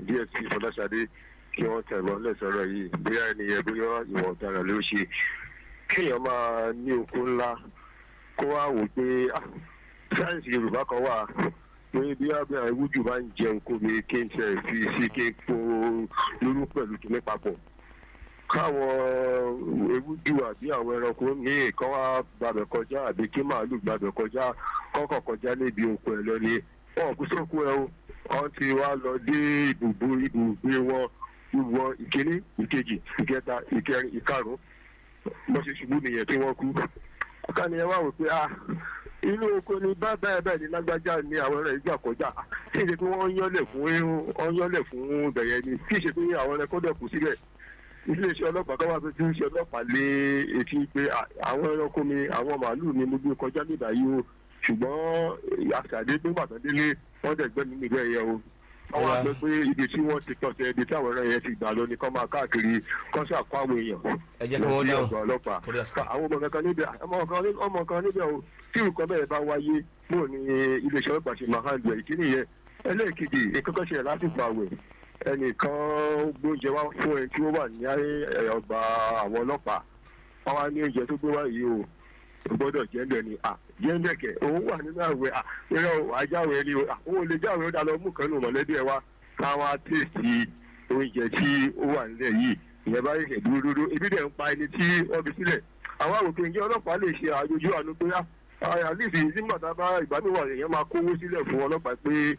DSP Fọláṣadé kí wọ́n tẹ̀wọ́ lẹ́sọ̀rọ̀ yìí bóyá ẹnìyẹn bóyá ìwọ̀n ọ̀daràn ló ṣe kéèyàn máa ní oko ńlá kó wá wò pé sáyẹ̀nsì Yorùbá kan wà pé bí abẹ́ ìwújù bá ń jẹun kó mi kí n tẹ̀ fi sí kí n po lóru pẹ̀lú kìíní papọ̀ káwọn ewújú àbí àwọn ẹranko míì kan wá gbàbẹ̀ kọjá àbí kí màálù gbàbẹ̀ kọjá kọ́kọ́ kọjá níbi òkú ẹ̀ lọ ni wọn kú sókú ẹ o wọn ti wá lọ dé ibùgbé wọn ìwọ ìkíní ìkejì ìkẹta ìkẹrin ìkarùn bó ṣe ṣubú nìyẹn tí wọ́n kú ọ̀ká ni ẹ wá wò pé inú oko ni bẹ́ẹ̀ ni lágbájá ni àwọn ẹ̀rọ ìgbà kọjá kí ṣe pé wọ́n yọ́lẹ̀ fún bẹ̀yẹ ni kí ṣe pé àwọn ẹ̀rọ kọ́dọ̀ kù sílẹ̀ iléeṣẹ́ ọlọ́pàá kan wá pé tí ń ṣe ọlọ́pàá lé etí pé àwọn ẹranko mi àwọn màálù ni mo gbé kọjá nígbà yìí o ṣùgbọ́n àṣàdé tó bàtàn délé wọ́n dẹ̀ gbẹ́ nínú ibẹ̀ yẹn o wọ́n wá gbé pé ibi tí wọ́n ti tọ̀sẹ̀ ibi tí àwọn ẹran yẹn ti gbà lọ ni kọ́ máa káàkiri kọ́ ṣàkó àwọn èèyàn ẹ jẹ́ kí wọ́n dáhùn ọ̀gá ọlọ́pàá àwọn ọmọ kan níbẹ̀ o tí nǹkan bẹ́ẹ̀ bá wáyé bó ni iléeṣẹ́ ọlọ́pàá ṣe máa hàn lẹ̀ ìkíní yẹn ẹlẹ́ẹ̀kejì nǹkan kan ṣẹlẹ̀ lásìkò àwẹ̀ ẹnìkan gbóúnjẹ wá fún ẹ tí ó wà ní ọgbà àwọn ọlọ́pàá wọ́n wá ní oúnjẹ tó gbé wá yìí o gbọ́dọ̀ jẹ́ńdẹ̀ ni jẹ́ńdẹ̀ kẹ̀ òun wà nínú àwẹ̀ ìrọ̀ ajáwẹ̀ ni òun lè jáwẹ̀ ó dá lọ mú kan nù mọ̀lẹ́bí ẹ wá káwá tèèsì oúnjẹ tí ó wà nílẹ̀ yìí ìyẹn bá yẹ dúró ebi dẹ̀ ń pa ẹni tí wọ́n fi sílẹ̀ àwọn àwòkè ǹjẹ́ ọlọ́pàá lè ṣe àjòjú àánú pé àlìsí nígbàtà bá ìgbàmíwà èèyàn máa kówó sílẹ̀ fún ọlọ́pàá pé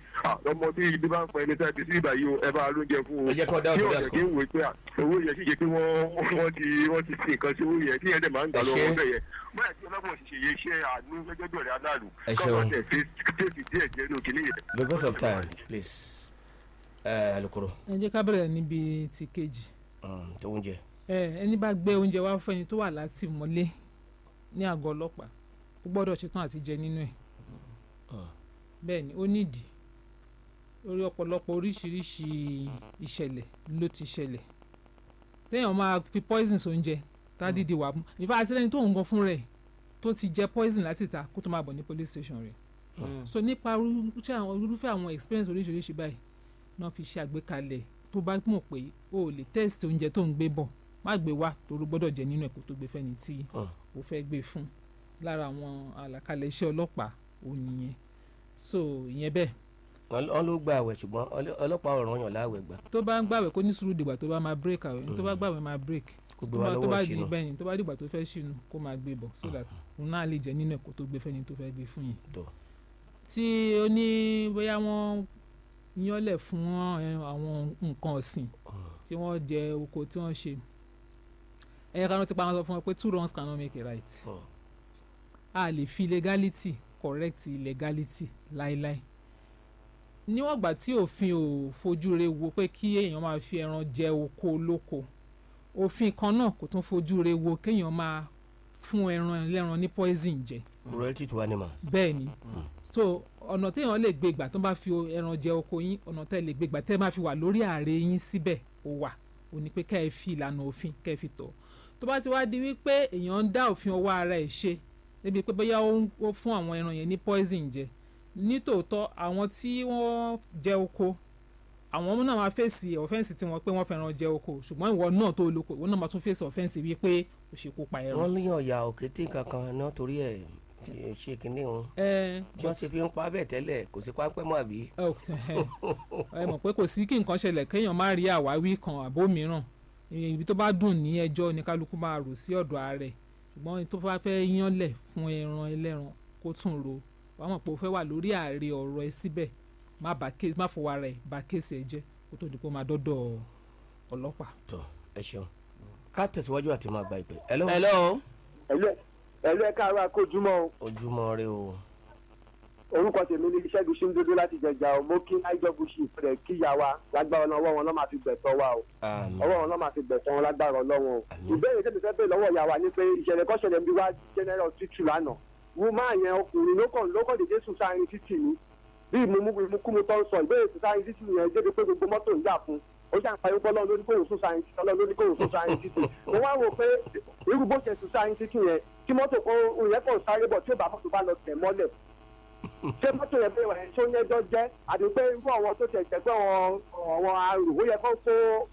ọmọ tí ibi bá ń pa ẹni tẹ́bi sí ìbàyí o ẹ bá lóúnjẹ fún o tí ọ̀sẹ̀ kí ń wò pé owó yẹ kí ṣe pé wọ́n ti fi nǹkan sí owó yẹ kí yẹn dẹ̀ máa ń gbà lọ́wọ́ bẹ́ẹ̀ yẹ bóyá tí ọlọ́pàá òṣìṣẹ́ yẹ ṣe àánú gẹ́gẹ́ bí ọ̀rẹ́ aláàlú kọ́kọ́ tẹ̀ tẹ̀sí díẹ̀ jẹ́ ní òkè níyẹn. because of time please alukoro. ẹ jẹ́ ká bẹ̀rẹ̀ níbi ti kejì. tó oúnjẹ. ẹni bá gbé oúnjẹ wá fún ẹni tó wà látìmọ́lé ní àgọ́ ọlọ́pàá ó gbọ́dọ̀ ṣetán àti jẹ nínú ẹ̀ bẹ́ẹ̀ ni ó nídìí orí ọ̀pọ̀lọpọ̀ oríṣiríṣi ìṣẹ̀lẹ̀ ló ti ṣẹlẹ̀ téèyàn máa fi poison sóúnjẹ tádìdì wà mú ìfà àti lẹ́ni tó ń gan fún rẹ̀ tó ti jẹ poison láti ta kó tó máa bọ̀ ní police station rẹ̀ so nípa irúfẹ́ àwọn experience oríṣiríṣi báyìí náà fi ṣe àgbékalẹ̀ tó bá mọ̀ pé o ò lè test oúnjẹ tó ń gbé bọ̀ má gbé wá torí gbọ́dọ̀ jẹ nínú ẹ̀ kó tó gbé fẹ́ni tí o fẹ́ gbé fún lára àwọn àlàkalẹ̀ iṣẹ́ ọlọ́pàá ò nìyẹn so ìyẹn bẹ́ẹ̀. wọ́n ló gba àwẹ̀ ṣùgbọ́n ọlọ́pàá ọ̀ràn yàn láwẹ̀ gbà. tó bá ń gbàwẹ̀ kó ní sùúrù dìgbà tó bá máa break àwẹ̀ tó bá gbàwẹ̀ máa break kó gbé wa lọ́wọ́ ṣìnà tó bá dìgbà tó fẹ́ ṣìnà kó máa gbé bọ̀ so that òun náà lè jẹ́ nínú ẹ̀ kó tó gbé fẹ́ni tó fẹ́ gbé fún yẹn. tí ó ní bóyá wọ́n yánlẹ̀ fún àwọn nǹkan ọ̀sìn tí wọ́n jẹ oko tí wọ́n ṣe ẹ̀ka ló ti pa wọn sọ fún wọn pé 2 wrongs cannot make a right. a lè fi legality correct illegality láíláí níwọ̀n ìgbà tí òfin ò fojú re wo pé kí èèyàn máa fi ẹran jẹ oko olóko, òfin kan náà kò tún fojú re wo kéèyàn máa fún ẹran ẹlẹ́ran ní poison jẹ. cruelty to animals. bẹ́ẹ̀ ni so ọ̀nà téèyàn lè gbé ìgbà tó bá fi ẹran jẹ oko yín, ọ̀nà tẹ́ lè gbé ìgbà tẹ́ máa fi wà lórí ààrẹ yín síbẹ̀ ó wà, ó ní pé kẹ́ ẹ fi ìlànà òfin kẹ́ ẹ fi tọ̀. tó bá ti wá di wípé èèyàn ń dá òfin ọwọ́ ara ẹ̀ ṣe débi pé bóyá ó fún àwọn ẹran yẹn ní poison jẹ, nítòótọ́ àwọn tí wọ́n jẹ oko àwọn náà máa fèsì ọ̀fẹ́ǹsì tí wọ́n pé wọ́n fẹ́ràn jẹ oko, ṣùgbọ́n ìwọ náà tó lóko ìwọ náà máa tún fèsì ọ̀fẹ́ǹsì wípé ó ṣekú pa ẹran. wọ́n léyàn ọ̀yà òkété kankan náà torí ẹ̀ ṣe kínní òun tí wọ́n ṣe fi ń pa bẹ́ẹ̀ tẹ́lẹ̀ kò sí pápẹ́ mọ́ àbí. ẹ mọ̀ pé kò sí kí nǹkan ṣẹlẹ̀ kéèyàn má rí àwáwí kan àbó mìíràn, ibi tó bá dùn ní ẹjọ́ ní kálukú máa rò sí ọ̀dọ̀ ààrẹ, ṣùgbọ́n tó bá fẹ́ yánlẹ̀ fún ẹran ẹlẹ́ran kó tún ro wàá mọ̀ pé ó fẹ́ wà lórí ààrẹ ọ̀rọ̀ ẹ síbẹ̀, má fọwọ́ ara ẹ̀ bá kéèsì ẹ jẹ́ kó tó di pé ó máa dọ́dọ̀ ọlọ́pàá. tó ẹ ṣeun ká tẹ̀síwájú àti máa gba ìpè. hello. ẹ̀lú ẹ̀ka ara kojúmọ́ o. ojúmọ́ rẹ o. orúkọ tèmi ní Ṣẹ́gun Ṣíndódó láti Jẹ̀jà o. mo kí àìjọ́bùsì rẹ̀ kíyà wa lágbára ọwọ́ wọn náà máa fi gbẹ̀tọ́ wa o. ọwọ́ wọn náà máa fi gbẹ̀tọ́ wọn lágbára Ọlọ́run o. ìbéèrè tẹ́mi fẹ́ bẹ́ẹ̀ lọ́wọ́ ìyá wa ni pé ìṣẹ̀lẹ̀ kan ṣẹlẹ̀ bí wá general hospital lánàá. wọ́n máa yẹn ọkùnrin lókàn dédé sùn sáárín títì ni bí ìmúkúmu tó ń sọ ìbéèrè sùn sáárín títì yẹn débi pé gbogbo mọ́tò ń yà fún ó ṣe àǹfààní pọ́ lọ́wọ́ lórí kóhùn sùn sáárín títì ọlọ́run lórí kóhùn sùn sáárín títì. mo wá wò pé irú bó ṣe sùn sáárín títì yẹn tí mọ́tò kan òyìn kan sáré bọ̀ tí ó bá mọ́tò bá lọ tẹ̀ mọ́lẹ̀ ṣé mọ́tò yẹn bẹ́ẹ̀ wẹ̀ tó yẹjọ́ jẹ́ àti pé irú àwọn tó tẹ̀ tẹ̀ pé àwọn arò ó yẹ kó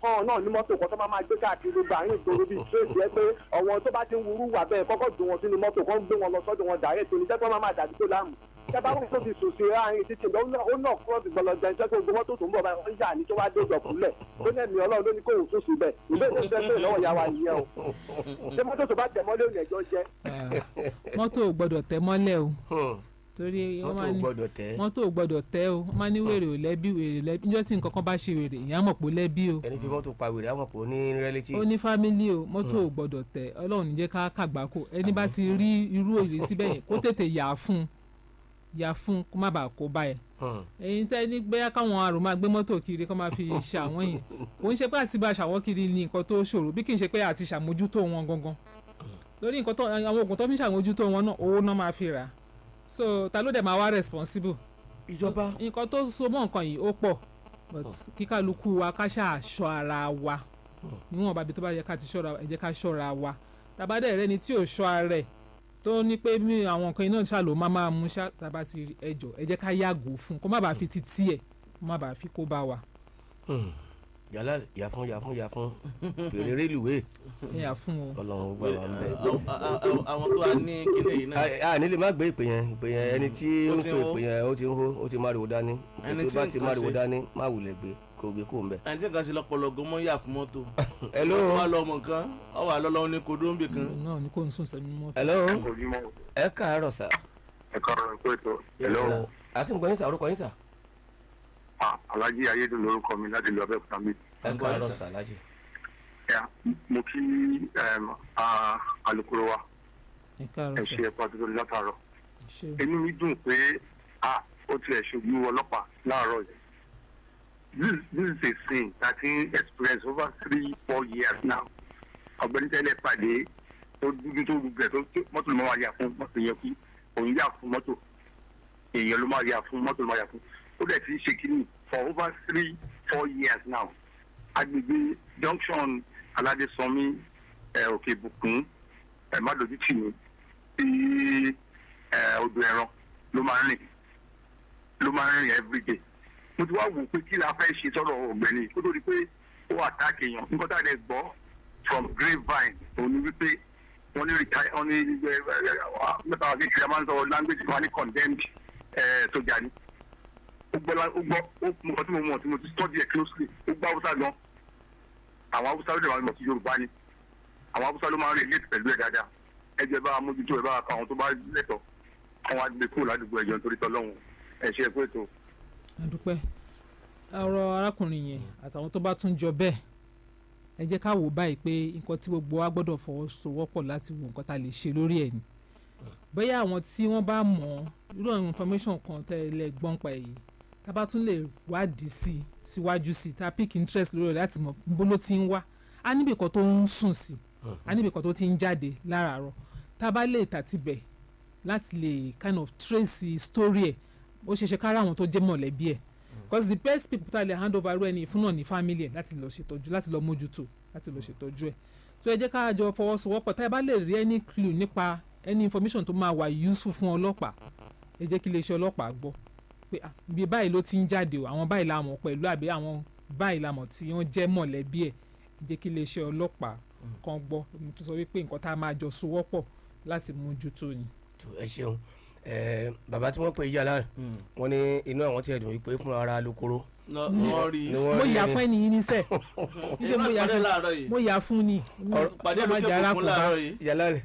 kọ́ náà ní mọ́tò kan tó máa gbé káàkiri gbogbo àárín ìgboro bíi tírèsì ẹ pé àwọn tó bá ti ń wúrú wà bẹ́ẹ̀ kọ́kọ́ dùn wọn sínú mọ́tò kan gbé wọn lọ sọ́dọ̀ wọn dàrẹ́ tó ní jẹ́ pé wọ́n máa dàbí tó láàmú tẹ́bá wọn tó fi sùn sí àárín títì ó náà kúrò sí gbọlọjà ìjẹ́ pé gbogbo mọ́tò tó ń bọ̀ báyìí wọ́n yà ní tó wá dé ìjọkùnlẹ̀ tó ní ẹ̀mí Ọlọ́run ló ní kóhùn sùn síbẹ̀ ìbéèrè tó ń bẹ́ẹ̀ lọ́wọ́ ìyá wa nìyẹn o ṣé mọ́tò tó bá tẹ̀ mọ́lẹ̀ òní ẹ̀jọ́ jẹ́. mọ́tò ò gbọ́dọ̀ tẹ̀ mọ́lẹ̀ o torí mọ́tò ò gbọ́dọ̀ tẹ̀ mọ́tò ò gbọ́dọ̀ tẹ̀ o wọ́n máa ní wèrè ò lẹ́bí níjọ́ tí nǹkan kan bá ṣe wèrè ìyá mọ̀ pé lẹ́bí o. ẹni fi mọ́tò pa wèrè àwọn kò ní rẹ́lẹ́tì. ó ní fámílì o mọ́tò ò gbọ́dọ̀ tẹ̀ Ọlọ́run níjẹ́ ká kàgbákò ẹni bá ti rí irú èrè síbẹ̀ yẹn kó tètè yà fún kó má bàa kó bá ẹ. ẹ̀yin tẹ́ ní bóyá káwọn arò máa gbé mọ́tò kiri kó máa fi ṣàwọn yẹn kò ń ṣe pé àti bá ṣàwọn kiri ní nǹkan tó ṣòro bí kì í ṣe pé àti ṣàmójútó wọn gangan lórí nǹkan tó àwọn oògùn tó fi ṣàmójútó wọn náà owó náà máa fi rà so ta ló dẹ̀ máa wá responsible. ìjọba. nǹkan tó so mọ́ nǹkan yìí ó pọ̀ but kíkálukú wa ká ṣàṣọ ara wa níwọ̀n bàbí tó bá yẹ ká ti ṣọ́ra ẹ jẹ́ ká ṣọ́ra wa tàbá dẹ̀ rẹ́ni tí ò ṣọ́ ara ẹ̀ tó ní pé àwọn nǹkan iná ṣàlò máa mú ṣá tàbá ti ẹjọ́ ẹ jẹ́ ká yàgò fún kó má bàa fi títí ẹ̀ kó má bàa fi kó bá wa. yàrá yà fún fèrè rélùwé. yà fún o. Ọlọ́run gbà wá ń bẹ. àwọn tó wà ní kílẹ̀ yìí náà. a nílé má gbé ìpè yẹn ẹni tí ó ń pè ìpè yẹn ó ti ń hó ó ti máriwo dání ẹni tó bá ti máriwo dání má wulẹ̀ gbé kò gbé kó ń bẹ. ẹni tí nǹkan ṣe lọpọlọgọ mọ yà fún mọ́tò. hello. wọ́n á lọ ọmọ kan wọ́n wà lọ́lọ́wọ́ ní kodóńbì kan. náà ní kò ń sùn sẹ́mi mọ́tò. hello. ẹ káàárọ̀ sà. ẹ káàárọ̀ pé tó. hello. àti nǹkan yín sà orúkọ yín sà. Alhaji Ayédùn lórúkọ mi láti lọ Abẹ́òkúta mi. ẹ káàárọ̀ sà Alhaji. mo kí alukoro wa ẹ káàárọ̀ sà. ẹ ṣe ẹ̀kọ́ àti lórí látàárọ̀. inú mi dùn pé ó tiẹ̀ ṣojú ọlọ́pàá láàárọ̀ yìí. This is a thing that he experienced over 3-4 years now. Ọ̀gbẹ́ni tẹ́lẹ̀ pàdé tó dúdú tó gbẹ tó mọ́tò ló máa yà fún mọ́tò yẹn kú òun yà fún mọ́tò èèyàn ló máa yà fún mọ́tò ló máa yà fún ó dẹ̀ ti ń ṣe kínní for over 3-4 years now. Agbègbè junction Aládésànmí Òkè Ìbùkún Mádòjútì ní sí odò ẹran ló máa ń rìn everyday. Mo ti wá wò pé kí la fẹ́ ṣe sọ́dọ̀ ọ̀gbẹ́ni kó tó di pé ó àtàkì èèyàn nǹkan tá a lè gbọ́ from grapevine òun ni wípé wọ́n ní retire wọ́n ní mẹ́ta wà kékeré a máa ń sọ language wa ní condemned sójà ni. ó gbọ́ ó mú ọtí mo mọ̀ tí mo ti study it closely ó gbọ́ Haúsá gan àwọn Haúsá ló dẹ̀ máa ń mọ̀ sí Yorùbá ni àwọn Haúsá ló máa ń relate pẹ̀lú ẹ̀ dáadáa ẹjọ́ bá mójútó ẹ̀ bá ka àwọn tó bá lẹ́tọ̀ọ́ àwọn àgbẹ̀ kúrò ládùúgbò ẹ̀jọ̀ nítorí tọ́lọ́hún ẹ̀ ṣe é pé ètò. àdúpẹ́ ọ̀rọ̀ arákùnrin yẹn àtàwọn tó bá tún jọ bẹ́ẹ̀ ẹ jẹ́ ká wò báyìí pé nǹkan tí gbogbo wa gbọ́dọ̀ fọwọ́sowọ́pọ̀ láti wo nǹkan tá a lè ṣe lórí ẹ̀ ni bóyá àwọn tí wọ́n bá mọ̀ irú àwọn information kan tẹ́lẹ̀ gbọ́n pa èyí tá a bá tún lè wádìí sí síwájú sí tá a pick interest lórí rẹ̀ láti mọ̀ bó ló ti ń wá a níbi kan tó ń sùn sí a níbi kan tó ti ń jáde láràárọ̀ tá a bá lè tàtibẹ̀ láti lè kind of trace story ẹ̀ ó ṣe ṣe kára àwọn tó jẹ́ mọ̀lẹ́bí ẹ̀ because the best people tá a lè hand over ẹni fún náà ní family ẹ̀ láti lọ ṣètọ́jú láti lọ mójútó láti lọ ṣètọ́jú ẹ̀ tó ẹ jẹ́ ká jọ fọwọ́sowọ́pọ̀ tá a bá lè rí any clue nípa any information tó máa wà useful fún ọlọ́pàá ẹ jẹ́ kí iléeṣẹ́ ọlọ́pàá gbọ́ pé ibi báyìí ló ti ń jáde o àwọn báyìí la mọ̀ pẹ̀lú àbí àwọn báyìí la mọ̀ tí wọ́n jẹ́ mọ̀lẹ́bí ẹ̀ ẹ jẹ́ kí iléeṣẹ́ ọlọ́pàá kan gbọ́ mo tún sọ wípé nǹkan tá a máa jọ sowọ́pọ̀ láti mójútó ni. ẹ ṣeun bàbá tí wọ́n pè yíyá láàrin wọ́n ní inú àwọn tí ẹ̀dùn wípé fún ara alukoro. mo yà fún ẹni yìí níṣẹ́ mo yà fún ni pàdé lókè òkun láàárọ̀ yìí. yàrá rẹ̀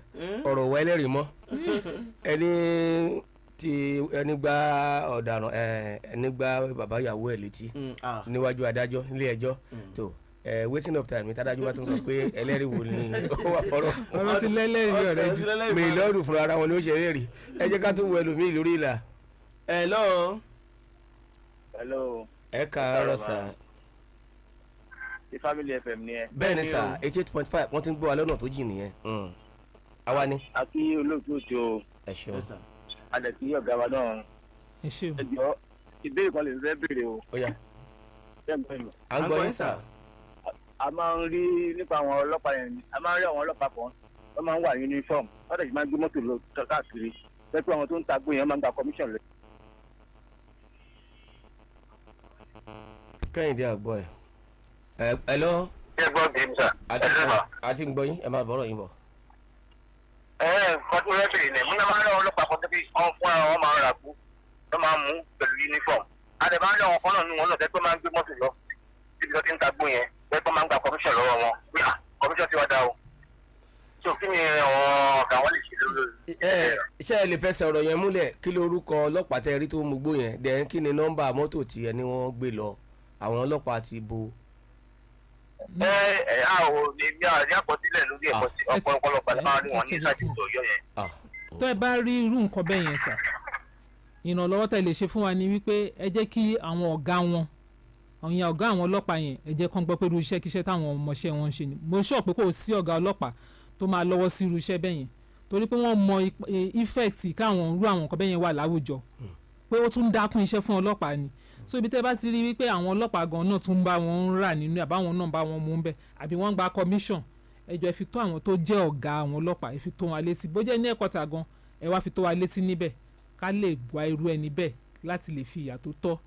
ọ̀rọ̀ wọ ẹlẹ́rìí mọ́ ẹni tí ẹni gba ọ̀daràn ẹni gba bàbá ìyàwó ẹ̀ létí níwájú adájọ́ nílé ẹjọ́ tó wasting of time tádájú wa tó ń sọ pé ẹlẹ́rìí wo ni ọ̀rọ̀ ti lẹ́lẹ́rìí ọ̀rẹ́ jù mílíọ̀nù fúnra ara wọn ni ó ṣe ẹlẹ́rìí ẹ jẹ́ ká tún wo ẹlòmíì lórí ìlà. hello. ẹ káàárọ̀ sà. ti family fm ni ẹ. bẹ́ẹ̀ ni sà 88.5 wọ́n ti ń gbọ́ wa lọ́nà tó jìn nìyẹn. àwa ni. a kí olóòtú òsì o. ẹ ṣeun. a lè kí ọ̀gá wa náà. ẹ ṣeun. ẹ jọ ìbéèrè kan lè fẹ́ béèrè o. ó yá. à ń gbọ́ yín sà. a máa ń rí nípa àwọn ọlọ́pàá yẹn a máa ń rí àwọn ọlọ́pàá kan wọ́n máa ń wà uniform wọ́n tẹ̀sí máa ń gbé mọ́tò lọ káàkiri pé àwọn tó ń ta gbóyè máa ń gba commission lẹ. kẹ́hìndé àgbọ̀ ẹ̀ ẹ lọ. ṣé gbọ́ bí n sà. àti ń gbọ́ yín ẹ máa bọ̀rọ̀ yín bọ̀. kọ́tù rẹ̀ bèrè ní múná máa ń rí àwọn ọlọ́pàá kan tẹ́bí wọ́n fún ara wọn máa ń rà kú wọ́n máa ń mú pẹ̀lú uniform àti máa ń rí àwọn kan náà nínú wọn náà tẹ́ pé máa ń gbé mọ́tò lọ síbi tó ti ń ta gbó yẹn pé máa ń gba commission lọ́wọ́ wọn pé commission ti wá dá o so kí ni àwọn ọ̀gá wọn lè ṣe lórí. iṣẹ́ ẹ lè fẹsẹ̀ ọ̀rọ̀ yẹn múlẹ̀ kí lórúkọ ọlọ́pàá tẹ́ rí tó mú gbó yẹn dẹ̀ kí ni nọ́mbà mọ́tò tí ẹni wọ́n gbé lọ àwọn ọlọ́pàá ti bo. a ò ní bí àrí àkọsílẹ̀ lórí ẹ̀kọ́ sí ọ̀pọ̀ ọlọ́pàá tí wọ́n ní wọn ní ìsájú tó yọ yẹn. tó ẹ bá rí irú nǹkan bẹ́ẹ̀ yẹn sà ìrànlọ́wọ́ tẹ́ lè ṣe fún wa ni wípé ẹ jẹ́ kí àwọn ọ̀gá wọn àwọn ọ̀gá àwọn ọlọ́pàá yẹn ẹ jẹ́ kán gbọ́ pé irú iṣẹ́ kíṣẹ́ táwọn ọmọọṣẹ́ wọn ń ṣe ni mo sọ pé kò sí ọ̀gá ọlọ́pàá tó máa lọ́wọ́ sí irú iṣẹ́ bẹ́yẹn torí pé wọ́n mọ effect káwọn irú àwọn nǹkan bẹ́yẹn wà láwùjọ pé ó tún dákún iṣẹ́ fún ọlọ́pàá ni so ibi tẹ́ bá ti rí wípé àwọn ọlọ́pàá gan náà tún bá wọn rà nínú àbáwọn náà bá wọn mú bẹ́ẹ̀ àbí wọ́n gba commission ẹjọ́ ẹ fi tó àwọn tó jẹ́ ọ̀gá àwọn ọlọ́pàá ẹ fi tó wọn létí bó jẹ́ ní ẹ̀kọ́ta gan ẹ wá fi tó wa létí níbẹ̀ ká lè wá irú ẹni bẹ́ẹ̀ láti lè fi ìyà tó tọ́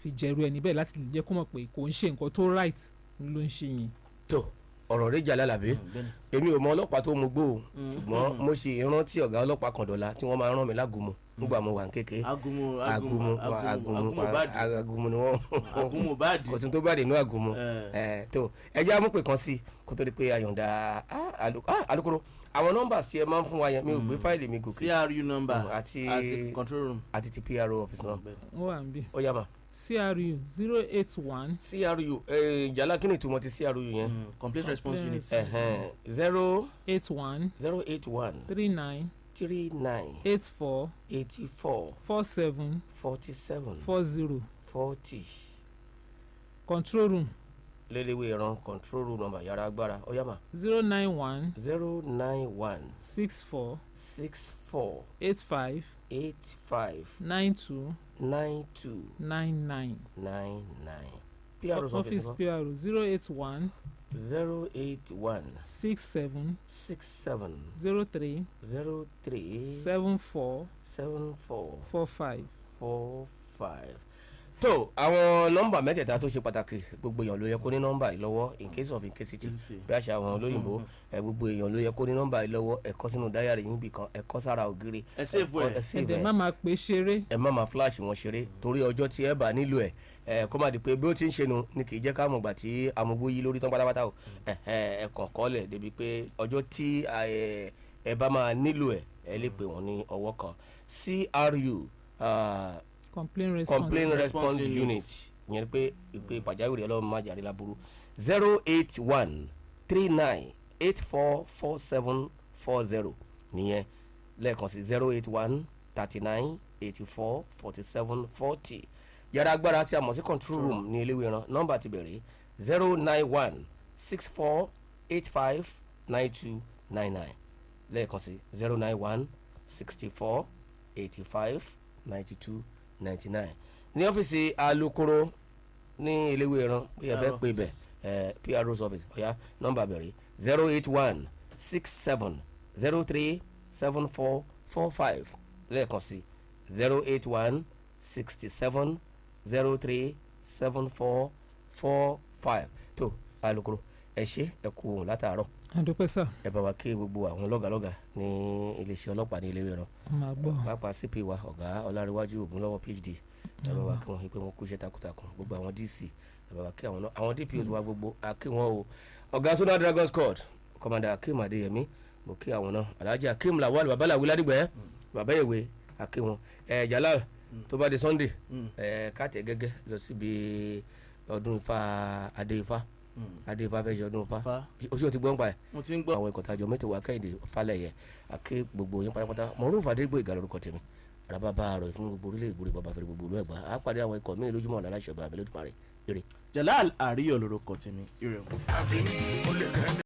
fi jẹ̀rù ẹni bẹ́ẹ̀ láti lè jẹ́ kó mọ̀ pé kò ń ṣe nǹkan tó right ló ń ṣe yẹn. tó ọ̀rọ̀ rẹ̀ jà lálàbí èmi ò mọ ọlọ́pàá tó mú gbó o ṣùgbọ́n mo ṣe ìrántí ọ̀gá ọlọ́pàá kan dọ̀la tí wọ́n máa rán mi lágùnmu nígbà mo wà ní kékeré agumu ni wọ́n kò tún tó bá dé inú agumu tó ẹjẹ́ amúpè kan sí kó tó di pé ayọ̀ǹda alukoro àwọn nọ́mbà sí ẹ máa ń fún wa yẹn mi ò gbé fáìlì mi gòkè CRU number àti control room àti ti PRO office náà ó wà níbí. ó yá ma. CRU 081. CRU jala kí ni ìtumọ̀ ti CRU yẹn. complete response unit. 081 39 84 47 40 control room. léléwé ìran control room number yàrá agbára ó yá ma. 091 64 85 92 99. PRO office PRO 081 67 03 74 45. tó àwọn nọ́mbà mẹ́tẹ̀ẹ̀ta tó ṣe pàtàkì gbogbo èèyàn ló yẹ kó ní nọ́mbà yìí lọ́wọ́ in case of incasity bí àṣà àwọn olóyìnbó gbogbo èèyàn ló yẹ kó ní nọ́mbà yìí lọ́wọ́ ẹ kọ sínú dáyàrí yín bìkan ẹ kọ sára ògiri ẹ save ẹ ẹ má máa pè ṣeré ẹ má máa flash wọn ṣeré torí ọjọ́ tí ẹ bá nílò ẹ kó má di pé bí ó ti ń ṣe nu ni kì í jẹ́ ká mọ̀ gbà tí amúgbó yí lórí tán pátápátá o ẹ kàn kọ́lẹ̀ débi pé ọjọ́ tí ẹ bá máa nílò ẹ lè pè wọ́n ní ọwọ́ kan CRU complaint response unit yẹn pé ìpè pàjáwìrì ọlọ́run má jàre láburú 081 39 84 47 40 nìyẹn lẹ́ẹ̀kan sí 081 39 84 47 40 yàrá agbára tí a mọ̀ sí control room ní Eléwéran nọ́mbà ti bẹ̀rẹ̀ 09164859299 lẹ́ẹ̀kan sí 09164859299 ní ọ́fíìsì alukoro ní Eléwéran bí ẹ fẹ́ pè bẹ̀ PRO's office ọ̀yá nọ́mbà bẹ̀rẹ̀ 08167037445 lẹ́ẹ̀kan sí 08167037445 tó alukoro ẹ ṣé ẹ kú òun látàárọ̀. àdúpẹ́ sà. ẹ bá wa kí gbogbo àwọn lọ́gàlọ́gà ní iléeṣẹ́ ọlọ́pàá ní Eléwéran. máa gbọ́. pàápàá CP wa ọ̀gá Ọláréwájú Ògúnlọ́wọ́ PhD ẹ bá wa kí wọn pé wọn kú iṣẹ́ takuntakun gbogbo àwọn DC ẹ bá wa kí àwọn náà àwọn DPOs wa gbogbo akí wọn o ọ̀gá Sona Dragon Squad Commander Akeem Adeyemi mo kí àwọn náà Alhaji Akeem Lawal babaláwo ládìgbẹ́ bàbá ìwé akí wọn Jalal tó bá di Sunday káàtì gẹ́gẹ́ lọ síbi ọdún Ifá Adé-Ifá fẹ́ ṣe ọdún Ifá oṣù tí gbọ́n pa ẹ̀ àwọn ìkọ̀tà àjọ mẹ́tò wa Kẹ́hìndé Falẹ̀yẹ akí gbogbo yín pátápátá mọ̀rún fàdégbò ìgà lórúkọ tèmi àràbàbà àrò ìfún gbogbo orílẹ̀ ìgbòrè bàbá fẹ́rẹ̀ gbogbo olú ẹ̀gbá á pàdé àwọn ikọ̀ míì lójúmọ́ ọ̀la aláṣẹ ọba àbẹ̀lẹ́dùmarè ire. Jalal Àríyọ̀ lórúkọ tèmi ire.